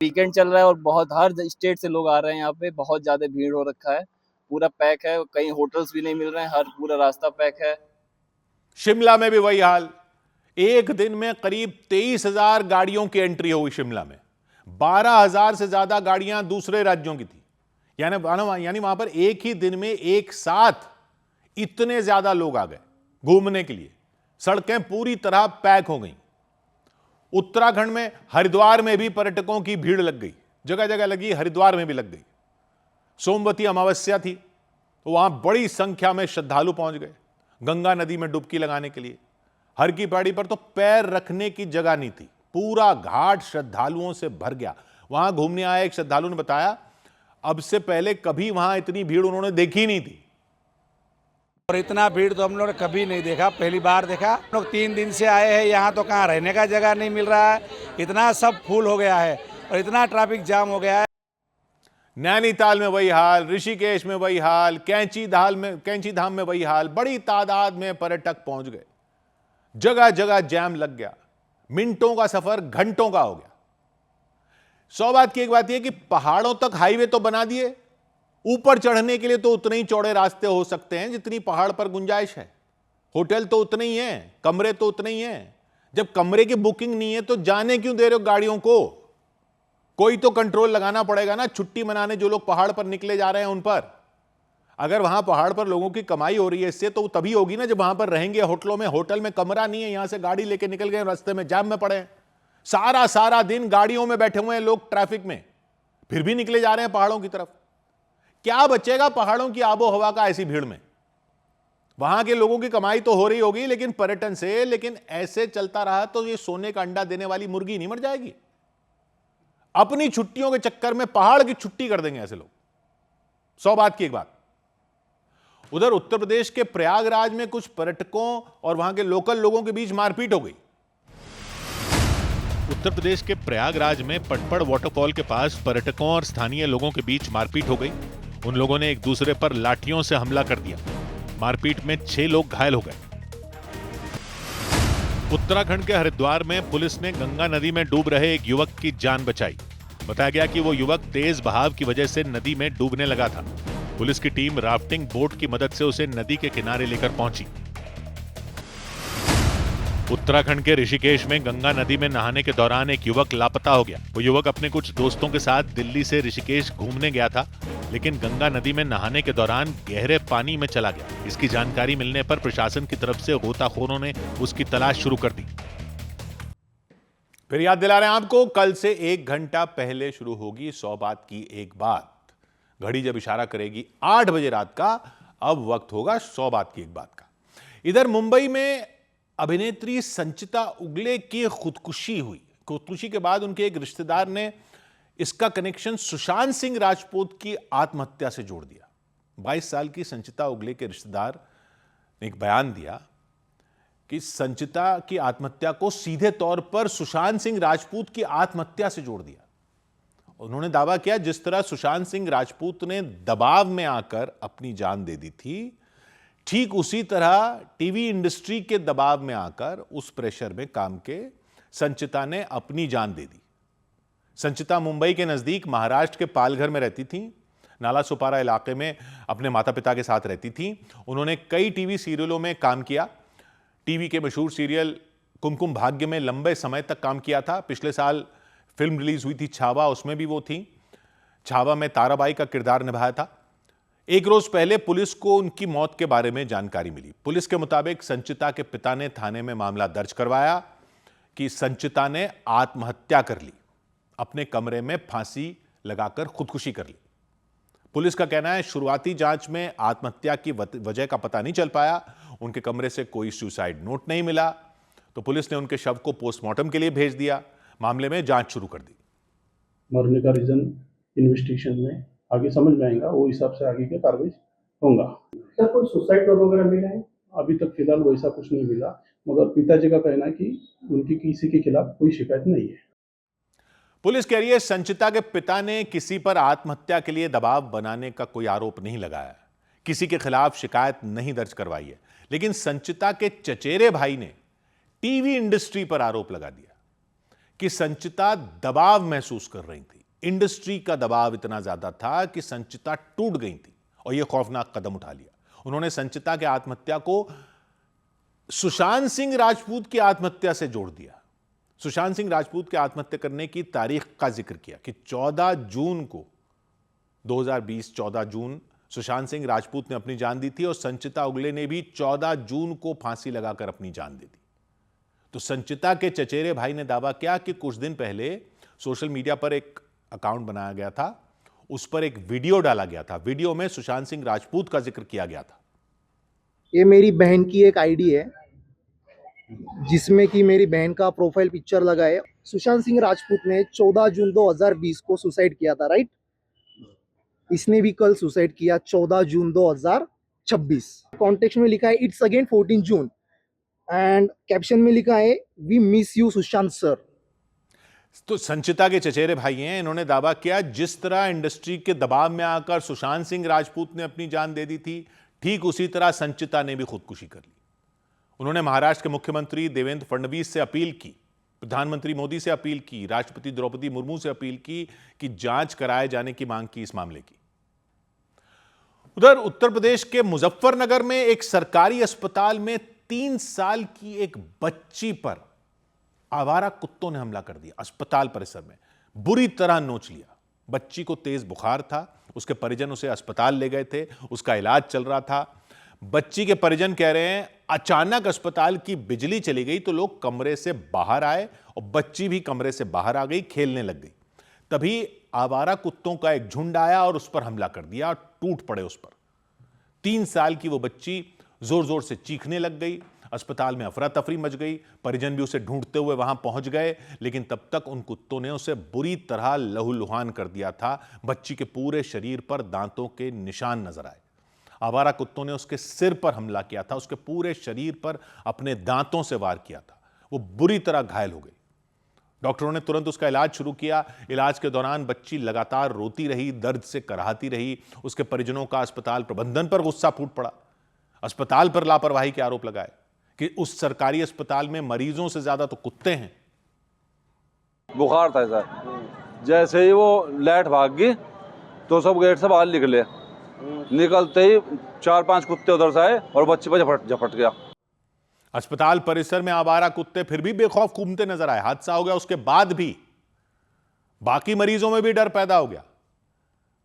K: वीकेंड चल रहा है और बहुत हर स्टेट से लोग आ रहे हैं यहाँ पे, बहुत ज्यादा भीड़ हो रखा है, पूरा पैक है, कहीं होटल्स भी नहीं मिल रहे हैं, हर पूरा रास्ता पैक है।
A: शिमला में भी वही हाल, एक दिन में करीब 23,000 गाड़ियों की एंट्री हुई शिमला में, 12,000 से ज्यादा गाड़ियां दूसरे राज्यों की थी। यानी वहां पर एक ही दिन में एक साथ इतने ज्यादा लोग आ गए घूमने के लिए, सड़कें पूरी तरह पैक हो गई। उत्तराखंड में हरिद्वार में भी पर्यटकों की भीड़ लग गई, जगह जगह लगी, हरिद्वार में भी लग गई। सोमवती अमावस्या थी तो वहां बड़ी संख्या में श्रद्धालु पहुंच गए गंगा नदी में डुबकी लगाने के लिए। हर की पहाड़ी पर तो पैर रखने की जगह नहीं थी, पूरा घाट श्रद्धालुओं से भर गया। वहां घूमने आए एक श्रद्धालु ने बताया अब से पहले कभी वहां इतनी भीड़ उन्होंने देखी नहीं थी।
C: और इतना भीड़ तो हम लोग ने कभी नहीं देखा, पहली बार देखा। हम लोग 3 दिन से आए हैं यहाँ, तो कहाँ रहने का जगह नहीं मिल रहा है, इतना सब फुल हो गया है और इतना ट्रैफिक जाम हो गया है।
A: नैनीताल में वही हाल, ऋषिकेश में वही हाल, कैंची धाम में वही हाल, बड़ी तादाद में पर्यटक पहुंच गए, जगह जगह जैम लग गया, मिनटों का सफर घंटों का हो गया। 100 बात की एक बात यह कि पहाड़ों तक हाईवे तो बना दिए, ऊपर चढ़ने के लिए तो उतने ही चौड़े रास्ते हो सकते हैं जितनी पहाड़ पर गुंजाइश है, होटल तो उतने ही हैं, कमरे तो उतने ही हैं। जब कमरे की बुकिंग नहीं है तो जाने क्यों दे रहे हो गाड़ियों को? कोई तो कंट्रोल लगाना पड़ेगा ना, छुट्टी मनाने जो लोग पहाड़ पर निकले जा रहे हैं उन पर। अगर वहां पहाड़ पर लोगों की कमाई हो रही है इससे, तो तभी होगी ना जब वहां पर रहेंगे होटलों में, होटल में कमरा नहीं है, यहां से गाड़ी लेके निकल गए, रास्ते में जाम में पड़े, सारा दिन गाड़ियों में बैठे हुए हैं लोग ट्रैफिक में, फिर भी निकले जा रहे हैं पहाड़ों की तरफ। क्या बचेगा पहाड़ों की आबो हवा का ऐसी भीड़ में? वहां के लोगों की कमाई तो हो रही होगी लेकिन पर्यटन से, लेकिन ऐसे चलता रहा तो ये सोने का अंडा देने वाली मुर्गी नहीं मर जाएगी? अपनी छुट्टियों के चक्कर में पहाड़ की छुट्टी कर देंगे ऐसे लोग। 100 बात की एक बात। उधर उत्तर प्रदेश के प्रयागराज में कुछ पर्यटकों और वहां के लोकल लोगों के बीच मारपीट हो गई। उत्तर प्रदेश के प्रयागराज में पटपड़ वाटरफॉल के पास पर्यटकों और स्थानीय लोगों के बीच मारपीट हो गई। उन लोगों ने एक दूसरे पर लाठियों से हमला कर दिया। मारपीट में 6 लोग घायल हो गए। उत्तराखंड के हरिद्वार में पुलिस ने गंगा नदी में डूब रहे एक युवक की जान बचाई। बताया गया कि वो युवक तेज बहाव की वजह से नदी में डूबने लगा था। पुलिस की टीम राफ्टिंग बोट की मदद से उसे नदी के किनारे लेकर पहुंची। उत्तराखंड के ऋषिकेश में गंगा नदी में नहाने के दौरान एक युवक लापता हो गया। वो युवक अपने कुछ दोस्तों के साथ दिल्ली से ऋषिकेश घूमने गया था, लेकिन गंगा नदी में नहाने के दौरान गहरे पानी में चला गया। इसकी जानकारी मिलने पर प्रशासन की तरफ से गोताखोरों ने उसकी तलाश शुरू कर दी। फिर याद दिला रहे हैं आपको, कल से 1 घंटा पहले शुरू होगी 100 बात की एक बात। घड़ी जब इशारा करेगी 8 बजे रात का, अब वक्त होगा 100 बात की एक बात का। इधर मुंबई में अभिनेत्री संचिता उगले की खुदकुशी हुई। खुदकुशी के बाद उनके एक रिश्तेदार ने इसका कनेक्शन सुशांत सिंह राजपूत की आत्महत्या से जोड़ दिया। 22 साल की संचिता उगले के रिश्तेदार ने एक बयान दिया कि संचिता की आत्महत्या को सीधे तौर पर सुशांत सिंह राजपूत की आत्महत्या से जोड़ दिया। उन्होंने दावा किया, जिस तरह सुशांत सिंह राजपूत ने दबाव में आकर अपनी जान दे दी थी, ठीक उसी तरह टीवी इंडस्ट्री के दबाव में आकर, उस प्रेशर में काम के संचिता ने अपनी जान दे दी। संचिता मुंबई के नजदीक महाराष्ट्र के पालघर में रहती थी। नाला सुपारा इलाके में अपने माता पिता के साथ रहती थी। उन्होंने कई टीवी सीरियलों में काम किया। टीवी के मशहूर सीरियल कुमकुम भाग्य में लंबे समय तक काम किया था। पिछले साल फिल्म रिलीज हुई थी छावा, उसमें भी वो थी। छावा में ताराबाई का किरदार निभाया था। एक रोज पहले पुलिस को उनकी मौत के बारे में जानकारी मिली। पुलिस के मुताबिक संचिता के पिता ने थाने में मामला दर्ज करवाया कि संचिता ने आत्महत्या कर ली, अपने कमरे में फांसी लगाकर खुदकुशी कर ली। पुलिस का कहना है, शुरुआती जांच में आत्महत्या की वजह का पता नहीं चल पाया। उनके कमरे से कोई सुसाइड नोट नहीं मिला, तो पुलिस ने उनके शव को पोस्टमार्टम के लिए भेज दिया। मामले में जांच शुरू कर दी।
M: मरने का रीजन इन्वेस्टिगेशन में आगे समझ में आएगा, वो हिसाब से आगे की कार्रवाई होगा। क्या कोई सुसाइड नोट वगैरह मिला है? अभी तक फिलहाल वैसा कुछ नहीं मिला, मगर पिताजी का कहना है कि उनकी किसी के खिलाफ कोई शिकायत नहीं है।
A: पुलिस कह रही है, संचिता के पिता ने किसी पर आत्महत्या के लिए दबाव बनाने का कोई आरोप नहीं लगाया, किसी के खिलाफ शिकायत नहीं दर्ज करवाई है। लेकिन संचिता के चचेरे भाई ने टीवी इंडस्ट्री पर आरोप लगा दिया कि संचिता दबाव महसूस कर रही थी। इंडस्ट्री का दबाव इतना ज्यादा था कि संचिता टूट गई थी और यह खौफनाक कदम उठा लिया। उन्होंने संचिता के आत्महत्या को सुशांत सिंह राजपूत की आत्महत्या से जोड़ दिया। सुशांत सिंह राजपूत के आत्महत्या करने की तारीख का जिक्र किया कि 14 जून को 2020 14 जून सुशांत सिंह राजपूत ने अपनी जान दी थी और संचिता उगले ने भी 14 जून को फांसी लगाकर अपनी जान दे दी। तो संचिता के चचेरे भाई ने दावा किया कि कुछ दिन पहले सोशल मीडिया पर एक अकाउंट बनाया गया था, उस पर एक वीडियो डाला गया था। वीडियो में सुशांत सिंह राजपूत का जिक्र किया गया था।
N: ये मेरी बहन की एक आईडी है जिसमें कि मेरी बहन का प्रोफाइल पिक्चर लगा है। सुशांत सिंह राजपूत ने 14 जून 2020 को सुसाइड किया था, राइट? इसने भी कल सुसाइड किया 14 जून 2026। कॉन्टेक्स्ट में लिखा है it's again 14 June and caption में लिखा है we miss you Sushant sir.
A: तो संचिता के चचेरे भाई हैं, इन्होंने दावा किया जिस तरह इंडस्ट्री के दबाव में आकर सुशांत सिंह राजपूत ने अपनी जान दे दी थी, ठीक उसी तरह संचिता ने भी खुदकुशी कर ली। उन्होंने महाराष्ट्र के मुख्यमंत्री देवेंद्र फडणवीस से अपील की, प्रधानमंत्री मोदी से अपील की, राष्ट्रपति द्रौपदी मुर्मू से अपील की कि जांच कराए जाने की मांग की इस मामले की। उधर उत्तर प्रदेश के मुजफ्फरनगर में एक सरकारी अस्पताल में 3 साल की एक बच्ची पर आवारा कुत्तों ने हमला कर दिया। अस्पताल परिसर में बुरी तरह नोच लिया। बच्ची को तेज बुखार था, उसके परिजन उसे अस्पताल ले गए थे, उसका इलाज चल रहा था। बच्ची के परिजन कह रहे हैं अचानक अस्पताल की बिजली चली गई तो लोग कमरे से बाहर आए और बच्ची भी कमरे से बाहर आ गई, खेलने लग गई। तभी आवारा कुत्तों का एक झुंड आया और उस पर हमला कर दिया और टूट पड़े उस पर। 3 साल की वो बच्ची जोर जोर से चीखने लग गई। अस्पताल में अफरा तफरी मच गई। परिजन भी उसे ढूंढते हुए वहां पहुंच गए, लेकिन तब तक उन कुत्तों ने उसे बुरी तरह लहूलुहान कर दिया था। बच्ची के पूरे शरीर पर दांतों के निशान नजर आए। आवारा कुत्तों ने उसके सिर पर हमला किया था, उसके पूरे शरीर पर अपने दांतों से वार किया था। वो बुरी तरह घायल हो गई। डॉक्टरों ने तुरंत उसका इलाज शुरू किया। इलाज के दौरान बच्ची लगातार रोती रही, दर्द से कराहती रही। उसके परिजनों का अस्पताल प्रबंधन पर गुस्सा फूट पड़ा। अस्पताल पर लापरवाही के आरोप लगाए कि उस सरकारी अस्पताल में मरीजों से ज्यादा तो कुत्ते हैं।
O: बुखार था सर, जैसे ही वो लाइट भाग गई तो सब गेट से बाहर निकले। निकलते ही 4-5 कुत्ते उधर से आए और बच्चे पर झपट गया।
A: अस्पताल परिसर में आवारा कुत्ते फिर भी बेखौफ घूमते नजर आए। हादसा हो गया उसके बाद भी बाकी मरीजों में भी डर पैदा हो गया।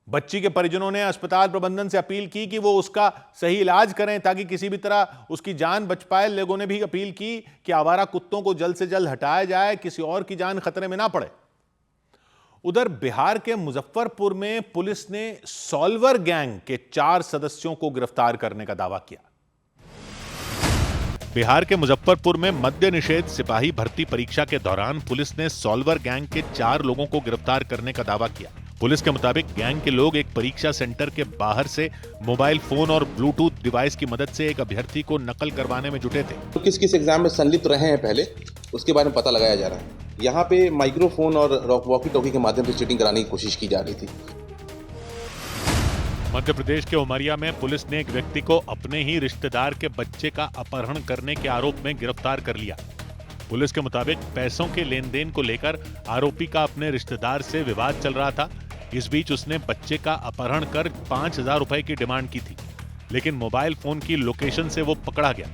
A: बच्ची के परिजनों ने अस्पताल प्रबंधन से अपील की कि वो उसका सही इलाज करें ताकि किसी भी तरह उसकी जान बच पाए। लोगों ने भी अपील की कि आवारा कुत्तों को जल्द से जल्द हटाया जाए, किसी और की जान खतरे में ना पड़े। उधर बिहार के मुजफ्फरपुर में पुलिस ने सॉल्वर गैंग के 4 सदस्यों को गिरफ्तार करने का दावा किया। बिहार के मुजफ्फरपुर में मद्य निषेध सिपाही भर्ती परीक्षा के दौरान पुलिस ने सॉल्वर गैंग के 4 लोगों को गिरफ्तार करने का दावा किया। पुलिस के मुताबिक गैंग के लोग एक परीक्षा सेंटर के बाहर से मोबाइल फोन और ब्लूटूथ डिवाइस की मदद से एक अभ्यर्थी को नकल करवाने में जुटे थे।
P: तो किस किस एग्जाम में संलिप्त रहे हैं पहले, उसके बारे में पता लगाया जा रहा है। यहाँ पे माइक्रोफोन और वॉकी टॉकी के माध्यम से चीटिंग कराने की कोशिश की जा रही थी।
A: मध्य प्रदेश के उमरिया में पुलिस ने एक व्यक्ति को अपने ही रिश्तेदार के बच्चे का अपहरण करने के आरोप में गिरफ्तार कर लिया। पुलिस के मुताबिक पैसों के लेन देन को लेकर आरोपी का अपने रिश्तेदार से विवाद चल रहा था। इस बीच उसने बच्चे का अपहरण कर 5,000 रुपए की डिमांड की थी, लेकिन मोबाइल फोन की लोकेशन से वो पकड़ा गया।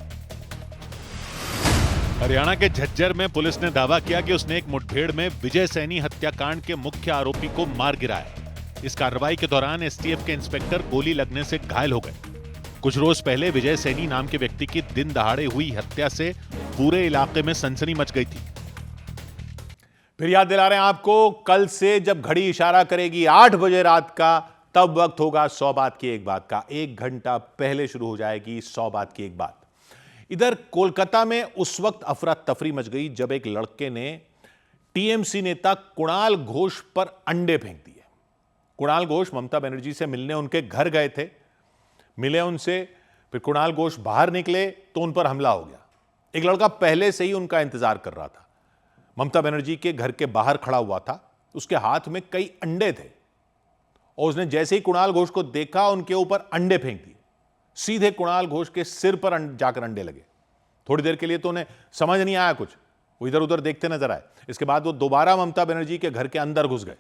A: हरियाणा के झज्जर में पुलिस ने दावा किया कि उसने एक मुठभेड़ में विजय सैनी हत्याकांड के मुख्य आरोपी को मार गिराया। इस कार्रवाई के दौरान एसटीएफ के इंस्पेक्टर गोली लगने से घायल हो गए। कुछ रोज पहले विजय सैनी नाम के व्यक्ति की दिन दहाड़े हुई हत्या से पूरे इलाके में सनसनी मच गई थी। फिर याद दिला रहे हैं आपको, कल से जब घड़ी इशारा करेगी 8 बजे रात का, तब वक्त होगा 100 बात की एक बात का। 1 घंटा पहले शुरू हो जाएगी 100 बात की एक बात। इधर कोलकाता में उस वक्त अफरा तफरी मच गई जब एक लड़के ने टीएमसी नेता कुणाल घोष पर अंडे फेंक दिए। कुणाल घोष ममता बनर्जी से मिलने उनके घर गए थे, मिले उनसे, फिर कुणाल घोष बाहर निकले तो उन पर हमला हो गया। एक लड़का पहले से ही उनका इंतजार कर रहा था, ममता बनर्जी के घर के बाहर खड़ा हुआ था। उसके हाथ में कई अंडे थे और उसने जैसे ही कुणाल घोष को देखा उनके ऊपर अंडे फेंक दिए। सीधे कुणाल घोष के सिर पर जाकर अंडे लगे। थोड़ी देर के लिए तो उन्हें समझ नहीं आया कुछ, वो इधर उधर देखते नजर आए। इसके बाद वो दोबारा ममता बनर्जी के घर के अंदर घुस गए।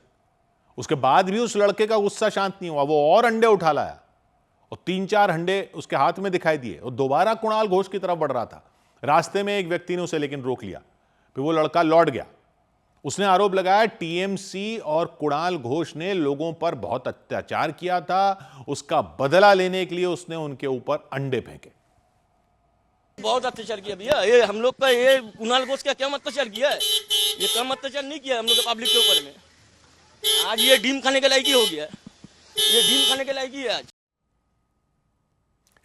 A: उसके बाद भी उस लड़के का गुस्सा शांत नहीं हुआ, वो और अंडे उठा लाया और 3-4 अंडे उसके हाथ में दिखाई दिए और दोबारा कुणाल घोष की तरफ बढ़ रहा था। रास्ते में एक व्यक्ति ने उसे लेकिन रोक लिया, फिर वो लड़का लौट गया। उसने आरोप लगाया टीएमसी और कुणाल घोष ने लोगों पर बहुत अत्याचार किया था, उसका बदला लेने के लिए उसने उनके ऊपर अंडे फेंके।
Q: बहुत अत्याचार किया भैया, ये हम लोग का, ये कुणाल घोष का क्या अत्याचार किया है? ये कम अत्याचार नहीं किया हम लोग पब्लिक के ऊपर में। आज ये डीम खाने के लायक ही हो गया, ये डीम खाने के लायक ही है आज।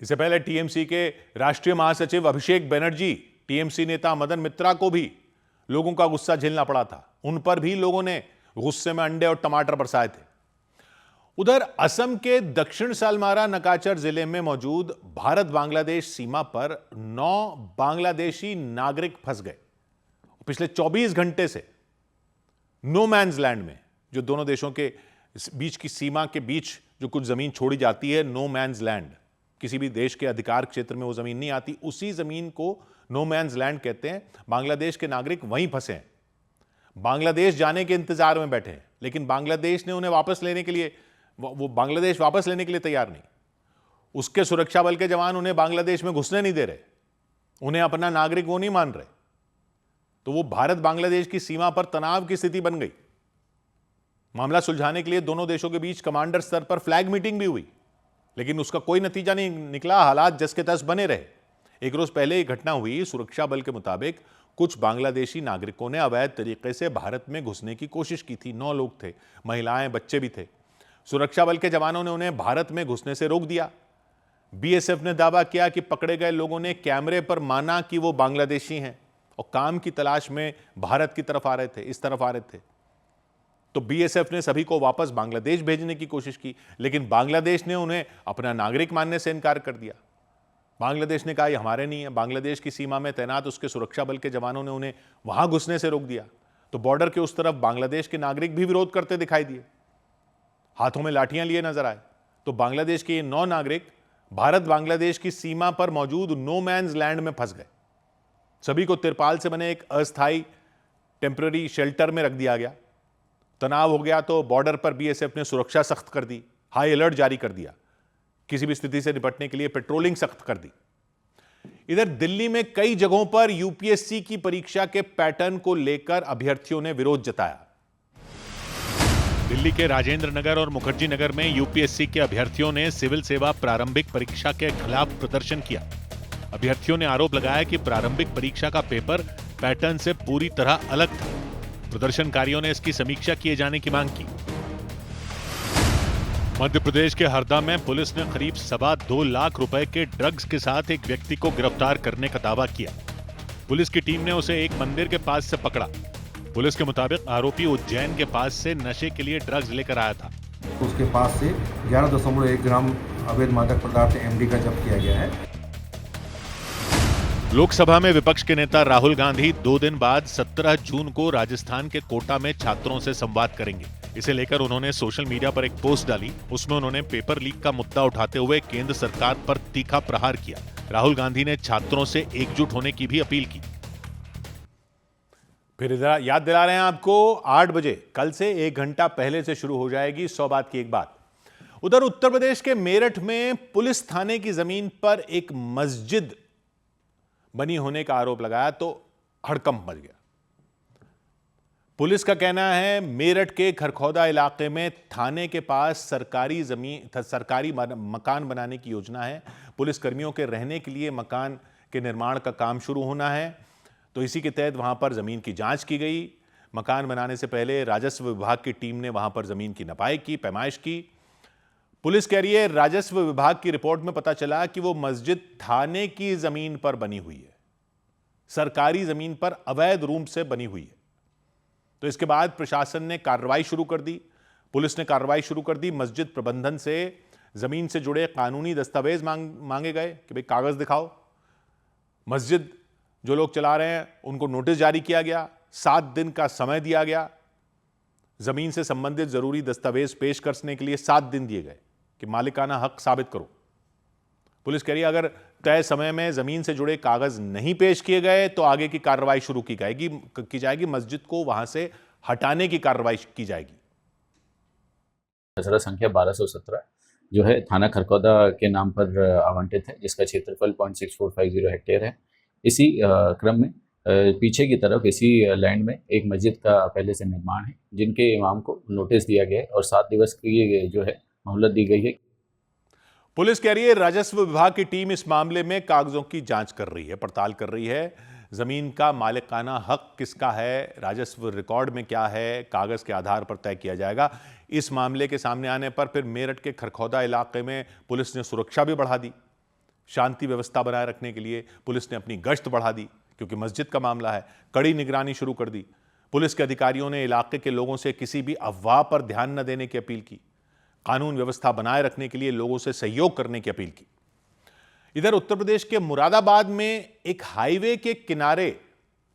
A: इससे पहले टीएमसी के राष्ट्रीय महासचिव अभिषेक बनर्जी, टीएमसी नेता मदन मित्रा को भी लोगों का गुस्सा झेलना पड़ा था। उन पर भी लोगों ने गुस्से में अंडे और टमाटर बरसाए थे। उधर असम के दक्षिण सालमारा नकाचर जिले में मौजूद भारत बांग्लादेश सीमा पर 9 बांग्लादेशी नागरिक फंस गए। पिछले 24 घंटे से नो मैन्स लैंड में, जो दोनों देशों के बीच की सीमा के बीच जो कुछ जमीन छोड़ी जाती है, नो मैन्स लैंड, किसी भी देश के अधिकार क्षेत्र में वो जमीन नहीं आती, उसी जमीन को नो मैन्स लैंड कहते हैं। बांग्लादेश के नागरिक वहीं फंसे हैं, बांग्लादेश जाने के इंतजार में बैठे हैं, लेकिन बांग्लादेश ने उन्हें वापस लेने के लिए, वो बांग्लादेश वापस लेने के लिए तैयार नहीं। उसके सुरक्षा बल के जवान उन्हें बांग्लादेश में घुसने नहीं दे रहे, उन्हें अपना नागरिक वो नहीं मान रहे। तो वो भारत बांग्लादेश की सीमा पर तनाव की स्थिति बन गई। मामला सुलझाने के लिए दोनों देशों के बीच कमांडर स्तर पर फ्लैग मीटिंग भी हुई, लेकिन उसका कोई नतीजा नहीं निकला। हालात जस के तस बने रहे। एक रोज पहले एक घटना हुई। सुरक्षा बल के मुताबिक कुछ बांग्लादेशी नागरिकों ने अवैध तरीके से भारत में घुसने की कोशिश की थी। 9 लोग थे, महिलाएं, बच्चे भी थे। सुरक्षा बल के जवानों ने उन्हें भारत में घुसने से रोक दिया। बीएसएफ ने दावा किया कि पकड़े गए लोगों ने कैमरे पर माना कि वो बांग्लादेशी हैं और काम की तलाश में भारत की तरफ आ रहे थे, इस तरफ आ रहे थे। तो बीएसएफ ने सभी को वापस बांग्लादेश भेजने की कोशिश की, लेकिन बांग्लादेश ने उन्हें अपना नागरिक मानने से इनकार कर दिया। बांग्लादेश ने कहा ये हमारे नहीं है। बांग्लादेश की सीमा में तैनात उसके सुरक्षा बल के जवानों ने उन्हें वहां घुसने से रोक दिया। तो बॉर्डर के उस तरफ बांग्लादेश के नागरिक भी विरोध करते दिखाई दिए, हाथों में लाठियां लिए नजर आए। तो बांग्लादेश के ये 9 नागरिक भारत बांग्लादेश की सीमा पर मौजूद नो मैन्स लैंड में फंस गए। सभी को तिरपाल से बने एक अस्थायी टेम्पररी शेल्टर में रख दिया गया। तनाव हो गया तो बॉर्डर पर बीएसएफ ने सुरक्षा सख्त कर दी, हाई अलर्ट जारी कर दिया। किसी भी स्थिति से निपटने के लिए पेट्रोलिंग सख्त कर दी। इधर दिल्ली में कई जगहों पर यूपीएससी की परीक्षा के पैटर्न को लेकर अभ्यर्थियों ने विरोध जताया। दिल्ली के राजेंद्र नगर और मुखर्जी नगर में यूपीएससी के अभ्यर्थियों ने सिविल सेवा प्रारंभिक परीक्षा के खिलाफ प्रदर्शन किया। अभ्यर्थियों ने आरोप लगाया कि प्रारंभिक परीक्षा का पेपर पैटर्न से पूरी तरह अलग था। प्रदर्शनकारियों ने इसकी समीक्षा किए जाने की मांग की। मध्य प्रदेश के हरदा में पुलिस ने करीब 2.25 लाख रुपए के ड्रग्स के साथ एक व्यक्ति को गिरफ्तार करने का दावा किया। पुलिस की टीम ने उसे एक मंदिर के पास से पकड़ा। पुलिस के मुताबिक आरोपी उज्जैन के पास से नशे के लिए ड्रग्स लेकर आया था।
R: उसके पास से 11.1 ग्राम अवैध मादक पदार्थ एमडी का जब्त किया गया है।
A: लोकसभा में विपक्ष के नेता राहुल गांधी 2 दिन बाद 17 जून को राजस्थान के कोटा में छात्रों से संवाद करेंगे। इसे लेकर उन्होंने सोशल मीडिया पर एक पोस्ट डाली। उसमें उन्होंने पेपर लीक का मुद्दा उठाते हुए केंद्र सरकार पर तीखा प्रहार किया। राहुल गांधी ने छात्रों से एकजुट होने की भी अपील की। फिर इधर याद दिला रहे हैं आपको, 8 बजे कल से 1 घंटा पहले से शुरू हो जाएगी 100 बात की एक बात। उधर उत्तर प्रदेश के मेरठ में पुलिस थाने की जमीन पर एक मस्जिद बनी होने का आरोप लगाया तो हड़कंप मच गया। पुलिस का कहना है मेरठ के खरखौदा इलाके में थाने के पास सरकारी मकान बनाने की योजना है। पुलिस कर्मियों के रहने के लिए मकान के निर्माण का काम शुरू होना है। तो इसी के तहत वहां पर जमीन की जांच की गई। मकान बनाने से पहले राजस्व विभाग की टीम ने वहां पर जमीन की नपाई की, पैमाइश की। पुलिस कह रही है राजस्व विभाग की रिपोर्ट में पता चला कि वो मस्जिद थाने की जमीन पर बनी हुई है, सरकारी जमीन पर अवैध रूप से बनी हुई है। तो इसके बाद प्रशासन ने कार्रवाई शुरू कर दी। पुलिस ने कार्रवाई शुरू कर दी। मस्जिद प्रबंधन से जमीन से जुड़े कानूनी दस्तावेज मांगे गए कि भाई कागज दिखाओ। मस्जिद जो लोग चला रहे हैं उनको नोटिस जारी किया गया। 7 दिन का समय दिया गया। जमीन से संबंधित जरूरी दस्तावेज पेश करने के लिए 7 दिन दिए गए कि मालिकाना हक साबित करो। पुलिस कह रही है अगर तय समय में जमीन से जुड़े कागज नहीं पेश किए गए तो आगे की कार्रवाई शुरू की जाएगी। मस्जिद को वहां से हटाने की कार्रवाई की जाएगी।
S: खसरा संख्या 1217 जो है थाना खरखौदा के नाम पर आवंटित है, जिसका क्षेत्रफल 0.6450 हेक्टेयर है। इसी क्रम में पीछे की तरफ इसी लैंड में एक मस्जिद का पहले से निर्माण है, जिनके इमाम को नोटिस दिया गया है और 7 दिवस की जो है मोहलत दी गई है।
A: पुलिस कह रही है राजस्व विभाग की टीम इस मामले में कागजों की जांच कर रही है, पड़ताल कर रही है। जमीन का मालिकाना हक किसका है, राजस्व रिकॉर्ड में क्या है, कागज के आधार पर तय किया जाएगा। इस मामले के सामने आने पर फिर मेरठ के खरखौदा इलाके में पुलिस ने सुरक्षा भी बढ़ा दी। शांति व्यवस्था बनाए रखने के लिए पुलिस ने अपनी गश्त बढ़ा दी, क्योंकि मस्जिद का मामला है। कड़ी निगरानी शुरू कर दी। पुलिस के अधिकारियों ने इलाके के लोगों से किसी भी अफवाह पर ध्यान न देने की अपील की। कानून व्यवस्था बनाए रखने के लिए लोगों से सहयोग करने की अपील की। इधर उत्तर प्रदेश के मुरादाबाद में एक हाईवे के किनारे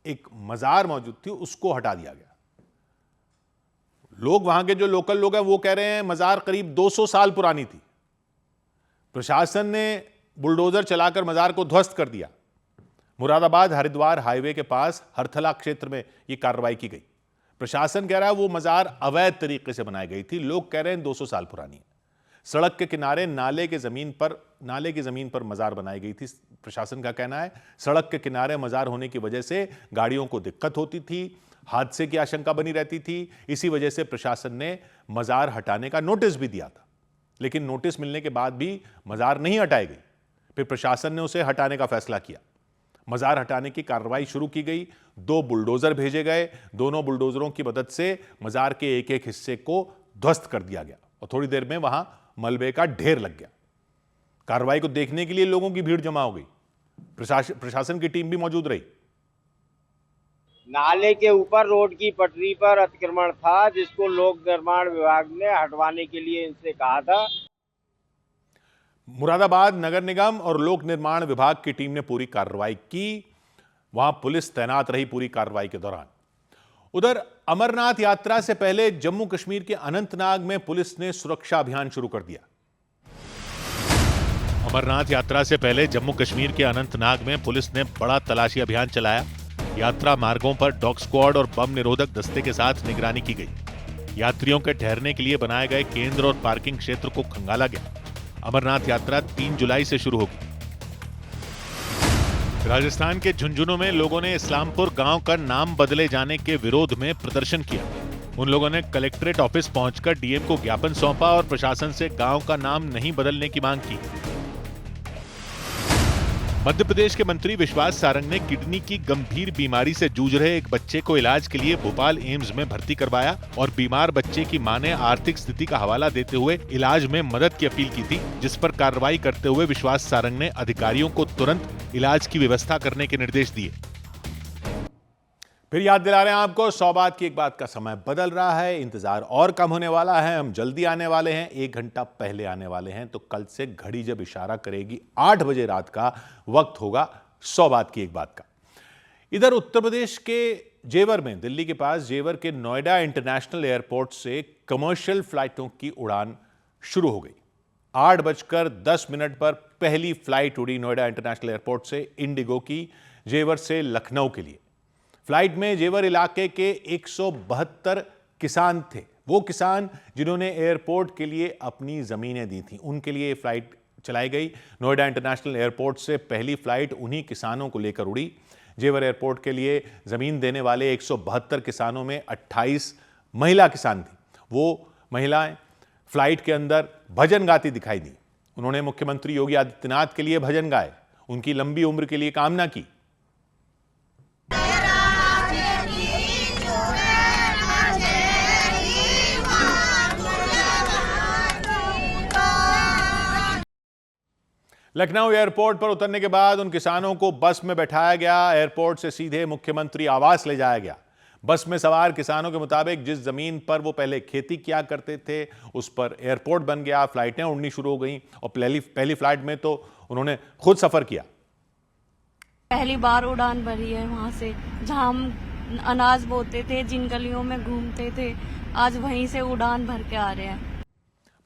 A: एक मजार मौजूद थी, उसको हटा दिया गया। लोग, वहां के जो लोकल लोग हैं वो कह रहे हैं मजार करीब 200 साल पुरानी थी। प्रशासन ने बुलडोजर चलाकर मजार को ध्वस्त कर दिया। मुरादाबाद हरिद्वार हाईवे के पास हरथला क्षेत्र में यह कार्रवाई की गई। प्रशासन कह रहा है वो मजार अवैध तरीके से बनाई गई थी। लोग कह रहे हैं 200 साल पुरानी है। सड़क के किनारे नाले की जमीन पर मजार बनाई गई थी। प्रशासन का कहना है सड़क के किनारे मजार होने की वजह से गाड़ियों को दिक्कत होती थी, हादसे की आशंका बनी रहती थी। इसी वजह से प्रशासन ने मजार हटाने का नोटिस भी दिया था, लेकिन नोटिस मिलने के बाद भी मजार नहीं हटाई गई। फिर प्रशासन ने उसे हटाने का फैसला किया। मजार हटाने की कार्रवाई शुरू की गई। 2 बुलडोजर भेजे गए। दोनों बुलडोजरों की मदद से मजार के एक एक हिस्से को ध्वस्त कर दिया गया और थोड़ी देर में वहां मलबे का ढेर लग गया। कार्रवाई को देखने के लिए लोगों की भीड़ जमा हो गई। प्रशासन की टीम भी मौजूद रही।
T: नाले के ऊपर रोड की पटरी पर अतिक्रमण था, जिसको लोक निर्माण विभाग ने हटवाने के लिए इनसे कहा था।
A: मुरादाबाद नगर निगम और लोक निर्माण विभाग की टीम ने पूरी कार्रवाई की। वहां पुलिस तैनात रही पूरी कार्रवाई के दौरान। उधर अमरनाथ यात्रा से पहले जम्मू कश्मीर के अनंतनाग में पुलिस ने सुरक्षा अभियान शुरू कर दिया। अमरनाथ यात्रा से पहले जम्मू कश्मीर के अनंतनाग में पुलिस ने बड़ा तलाशी अभियान चलाया। यात्रा मार्गों पर डॉग स्क्वाड और बम निरोधक दस्ते के साथ निगरानी की गई। यात्रियों के ठहरने के लिए बनाए गए केंद्र और पार्किंग क्षेत्र को खंगाला गया। अमरनाथ यात्रा 3 जुलाई से शुरू होगी। राजस्थान के झुंझुनू में लोगों ने इस्लामपुर गांव का नाम बदले जाने के विरोध में प्रदर्शन किया। उन लोगों ने कलेक्ट्रेट ऑफिस पहुंचकर डीएम को ज्ञापन सौंपा और प्रशासन से गांव का नाम नहीं बदलने की मांग की। मध्य प्रदेश के मंत्री विश्वास सारंग ने किडनी की गंभीर बीमारी से जूझ रहे एक बच्चे को इलाज के लिए भोपाल एम्स में भर्ती करवाया और बीमार बच्चे की मां ने आर्थिक स्थिति का हवाला देते हुए इलाज में मदद की अपील की थी, जिस पर कार्रवाई करते हुए विश्वास सारंग ने अधिकारियों को तुरंत इलाज की व्यवस्था करने के निर्देश दिए। फिर याद दिला रहे हैं आपको, 100 बात की एक बात का समय बदल रहा है, इंतजार और कम होने वाला है। हम जल्दी आने वाले हैं, 1 घंटा पहले आने वाले हैं। तो कल से घड़ी जब इशारा करेगी 8 बजे रात का वक्त होगा 100 बात की एक बात का। इधर उत्तर प्रदेश के जेवर में, दिल्ली के पास जेवर के नोएडा इंटरनेशनल एयरपोर्ट से कमर्शियल फ्लाइटों की उड़ान शुरू हो गई। 8:10 पर पहली फ्लाइट उड़ी नोएडा इंटरनेशनल एयरपोर्ट से इंडिगो की जेवर से लखनऊ के लिए। फ्लाइट में जेवर इलाके के 172 किसान थे। वो किसान जिन्होंने एयरपोर्ट के लिए अपनी जमीनें दी थी, उनके लिए फ्लाइट चलाई गई। नोएडा इंटरनेशनल एयरपोर्ट से पहली फ्लाइट उन्हीं किसानों को लेकर उड़ी। जेवर एयरपोर्ट के लिए जमीन देने वाले 172 किसानों में 28 महिला किसान थी। वो महिलाएं फ्लाइट के अंदर भजन गाती दिखाई दी। उन्होंने मुख्यमंत्री योगी आदित्यनाथ के लिए भजन गाए, उनकी लंबी उम्र के लिए कामना की। लखनऊ एयरपोर्ट पर उतरने के बाद उन किसानों को बस में बैठाया गया। एयरपोर्ट से सीधे मुख्यमंत्री आवास ले जाया गया। बस में सवार किसानों के मुताबिक जिस जमीन पर वो पहले खेती किया करते थे उस पर एयरपोर्ट बन गया। फ्लाइटें उड़नी शुरू हो गई और पहली फ्लाइट में तो उन्होंने खुद सफर किया।
L: पहली बार उड़ान भरी है वहाँ से, जहाँ हम अनाज बोते थे, जिन गलियों में घूमते थे, आज वहीं से उड़ान भर के आ रहे हैं।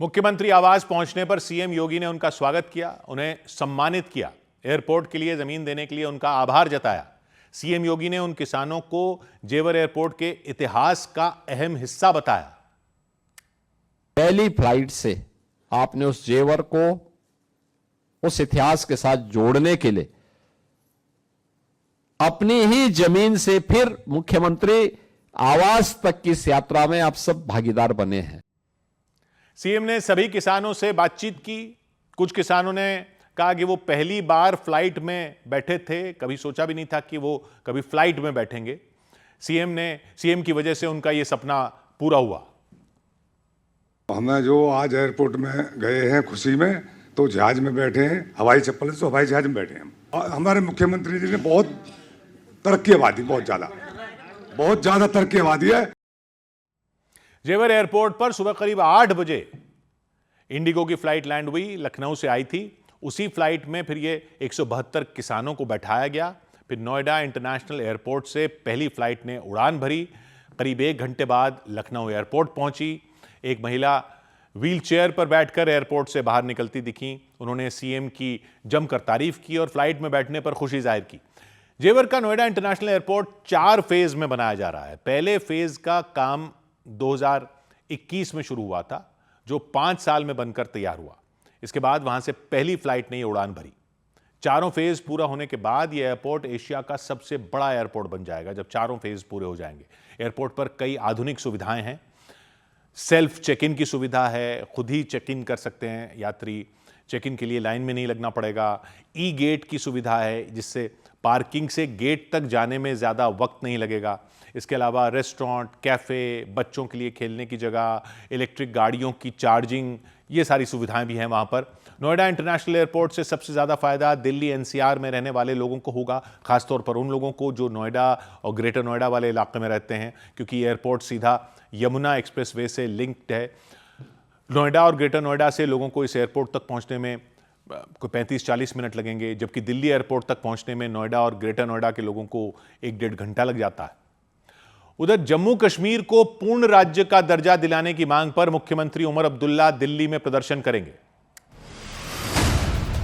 A: मुख्यमंत्री आवास पहुंचने पर सीएम योगी ने उनका स्वागत किया, उन्हें सम्मानित किया। एयरपोर्ट के लिए जमीन देने के लिए उनका आभार जताया। सीएम योगी ने उन किसानों को जेवर एयरपोर्ट के इतिहास का अहम हिस्सा बताया।
D: पहली फ्लाइट से आपने उस जेवर को उस इतिहास के साथ जोड़ने के लिए अपनी ही जमीन से फिर मुख्यमंत्री आवास तक की इस यात्रा में आप सब भागीदार बने हैं।
A: सीएम ने सभी किसानों से बातचीत की। कुछ किसानों ने कहा कि वो पहली बार फ्लाइट में बैठे थे, कभी सोचा भी नहीं था कि वो कभी फ्लाइट में बैठेंगे। सीएम की वजह से उनका ये सपना पूरा हुआ।
U: हमें जो आज एयरपोर्ट में गए हैं खुशी में, तो जहाज में बैठे हैं, हवाई चप्पल से हवाई जहाज में बैठे हैं। और हमारे मुख्यमंत्री जी ने बहुत तरक्की आबादी, बहुत ज्यादा तरक्की आबादी है।
A: जेवर एयरपोर्ट पर सुबह करीब 8 बजे इंडिगो की फ्लाइट लैंड हुई, लखनऊ से आई थी। उसी फ्लाइट में फिर ये 172 किसानों को बैठाया गया। फिर नोएडा इंटरनेशनल एयरपोर्ट से पहली फ्लाइट ने उड़ान भरी। करीब 1 घंटे बाद लखनऊ एयरपोर्ट पहुंची। एक महिला व्हीलचेयर पर बैठकर एयरपोर्ट से बाहर निकलती दिखी। उन्होंने सीएम की जमकर तारीफ की और फ्लाइट में बैठने पर खुशी जाहिर की। जेवर का नोएडा इंटरनेशनल एयरपोर्ट 4 फेज में बनाया जा रहा है। पहले फेज का काम 2021 में शुरू हुआ था, जो 5 साल में बनकर तैयार हुआ। इसके बाद वहां से पहली फ्लाइट ने उड़ान भरी। चारों फेज पूरा होने के बाद यह एयरपोर्ट एशिया का सबसे बड़ा एयरपोर्ट बन जाएगा जब चारों फेज पूरे हो जाएंगे। एयरपोर्ट पर कई आधुनिक सुविधाएं हैं। सेल्फ चेक इन की सुविधा है, खुद ही चेक इन कर सकते हैं यात्री, चेक इन के लिए लाइन में नहीं लगना पड़ेगा। ई गेट की सुविधा है जिससे पार्किंग से गेट तक जाने में ज़्यादा वक्त नहीं लगेगा। इसके अलावा रेस्टोरेंट, कैफ़े, बच्चों के लिए खेलने की जगह, इलेक्ट्रिक गाड़ियों की चार्जिंग, ये सारी सुविधाएं भी हैं वहाँ पर। नोएडा इंटरनेशनल एयरपोर्ट से सबसे ज़्यादा फायदा दिल्ली एनसीआर में रहने वाले लोगों को होगा, खासतौर पर उन लोगों को जो नोएडा और ग्रेटर नोएडा वाले इलाके में रहते हैं, क्योंकि एयरपोर्ट सीधा यमुना एक्सप्रेसवे से लिंक्ड है। नोएडा और ग्रेटर नोएडा से लोगों को इस एयरपोर्ट तक पहुंचने में कोई 35-40 मिनट लगेंगे, जबकि दिल्ली एयरपोर्ट तक पहुंचने में नोएडा और ग्रेटर नोएडा के लोगों को 1-1.5 घंटा लग जाता है। उधर जम्मू कश्मीर को पूर्ण राज्य का दर्जा दिलाने की मांग पर मुख्यमंत्री उमर अब्दुल्ला दिल्ली में प्रदर्शन करेंगे।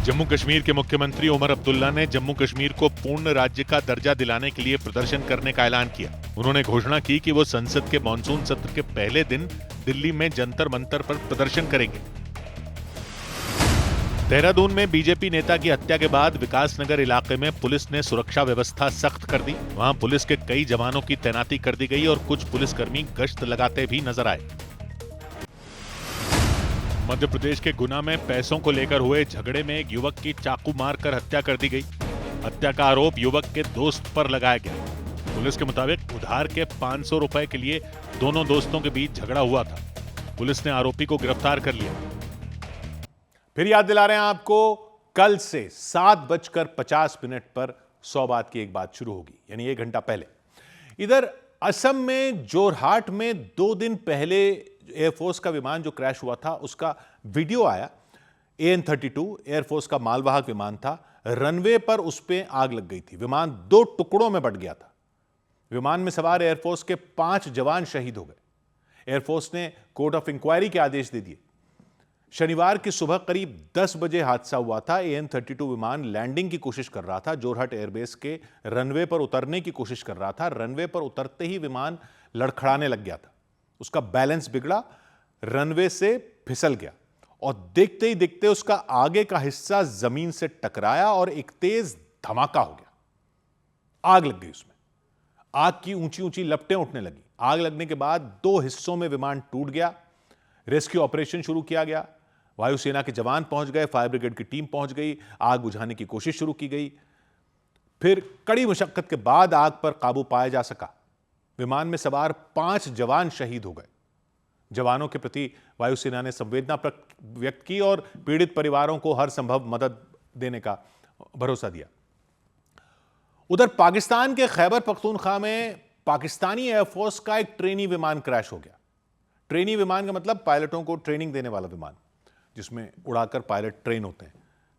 A: जम्मू कश्मीर के मुख्यमंत्री उमर अब्दुल्ला ने जम्मू कश्मीर को पूर्ण राज्य का दर्जा दिलाने के लिए प्रदर्शन करने का ऐलान किया। उन्होंने घोषणा की कि वो संसद के मॉनसून सत्र के पहले दिन दिल्ली में जंतर मंतर पर प्रदर्शन करेंगे। देहरादून में बीजेपी नेता की हत्या के बाद विकासनगर इलाके में पुलिस ने सुरक्षा व्यवस्था सख्त कर दी। वहां पुलिस के कई जवानों की तैनाती कर दी गई और कुछ पुलिसकर्मी गश्त लगाते भी नजर आए। मध्य प्रदेश के गुना में पैसों को लेकर हुए झगड़े में एक युवक की चाकू मारकर हत्या कर दी गई। हत्या का आरोप युवक के दोस्त पर लगाया गया। पुलिस के मुताबिक उधार के 500 रुपए के लिए दोनों दोस्तों के बीच झगड़ा हुआ था। पुलिस ने आरोपी को गिरफ्तार कर लिया। फिर याद दिला रहे हैं आपको, कल से 7:50 पर 100 बात की एक बात शुरू होगी, यानी 1 घंटा पहले। इधर असम में जोरहाट में 2 दिन पहले एयरफोर्स का विमान जो क्रैश हुआ था उसका वीडियो आया। AN-32 एयरफोर्स का मालवाहक विमान था। रनवे पर उस पर आग लग गई थी। विमान 2 टुकड़ों में बंट गया था। विमान में सवार एयरफोर्स के 5 जवान शहीद हो गए। एयरफोर्स ने कोर्ट ऑफ इंक्वायरी के आदेश दे दिए। शनिवार की सुबह करीब 10 बजे हादसा हुआ था। AN-32 विमान लैंडिंग की कोशिश कर रहा था। जोरहाट एयरबेस के रनवे पर उतरने की कोशिश कर रहा था। रनवे पर उतरते ही विमान लड़खड़ाने लग गया था। उसका बैलेंस बिगड़ा, रनवे से फिसल गया और देखते ही देखते उसका आगे का हिस्सा जमीन से टकराया और एक तेज धमाका हो गया। आग लग गई उसमें। आग की ऊंची ऊंची लपटें उठने लगी। आग लगने के बाद 2 हिस्सों में विमान टूट गया। रेस्क्यू ऑपरेशन शुरू किया गया। वायुसेना के जवान पहुंच गए, फायर ब्रिगेड की टीम पहुंच गई। आग बुझाने की कोशिश शुरू की गई। फिर कड़ी मशक्कत के बाद आग पर काबू पाया जा सका। विमान में सवार 5 जवान शहीद हो गए। जवानों के प्रति वायुसेना ने संवेदना व्यक्त की और पीड़ित परिवारों को हर संभव मदद देने का भरोसा दिया। उधर पाकिस्तान के खैबर पख्तूनख्वा में पाकिस्तानी एयरफोर्स का एक ट्रेनी विमान क्रैश हो गया। ट्रेनी विमान का मतलब पायलटों को ट्रेनिंग देने वाला विमान, जिसमें उड़ाकर पायलट ट्रेन होते हैं।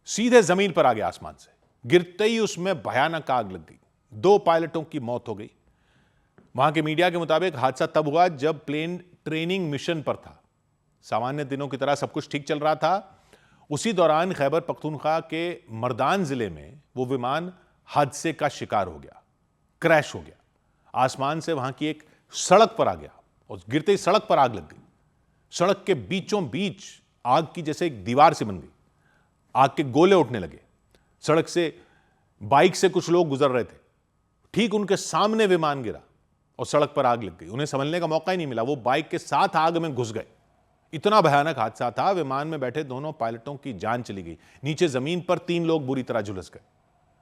A: सीधे जमीन पर आ गया आसमान से। गिरते ही उसमें भयानक आग लग गई। 2 पायलटों की मौत हो गई। वहां के मीडिया के मुताबिक हादसा तब हुआ जब प्लेन ट्रेनिंग मिशन पर था। सामान्य दिनों की तरह सब कुछ ठीक चल रहा था। उसी दौरान खैबर पख्तूनख्वा के मर्दान जिले में वो विमान हादसे का शिकार हो गया, क्रैश हो गया। आसमान से वहां की एक सड़क पर आ गया और गिरते ही सड़क पर आग लग गई। सड़क के बीचों बीच आग की जैसे एक दीवार से बन गई। आग के गोले उठने लगे। सड़क से बाइक से कुछ लोग गुजर रहे थे। ठीक उनके सामने विमान गिरा और सड़क पर आग लग गई। उन्हें संभलने का मौका ही नहीं मिला। वो बाइक के साथ आग में घुस गए। इतना भयानक हादसा था। विमान में बैठे दोनों पायलटों की जान चली गई। नीचे जमीन पर 3 लोग बुरी तरह झुलस गए।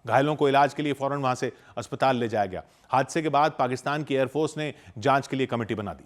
A: घायलों को इलाज के लिए फौरन वहां से अस्पताल ले जाया गया। हादसे के बाद पाकिस्तान की एयरफोर्स ने जांच के लिए कमेटी बना दी।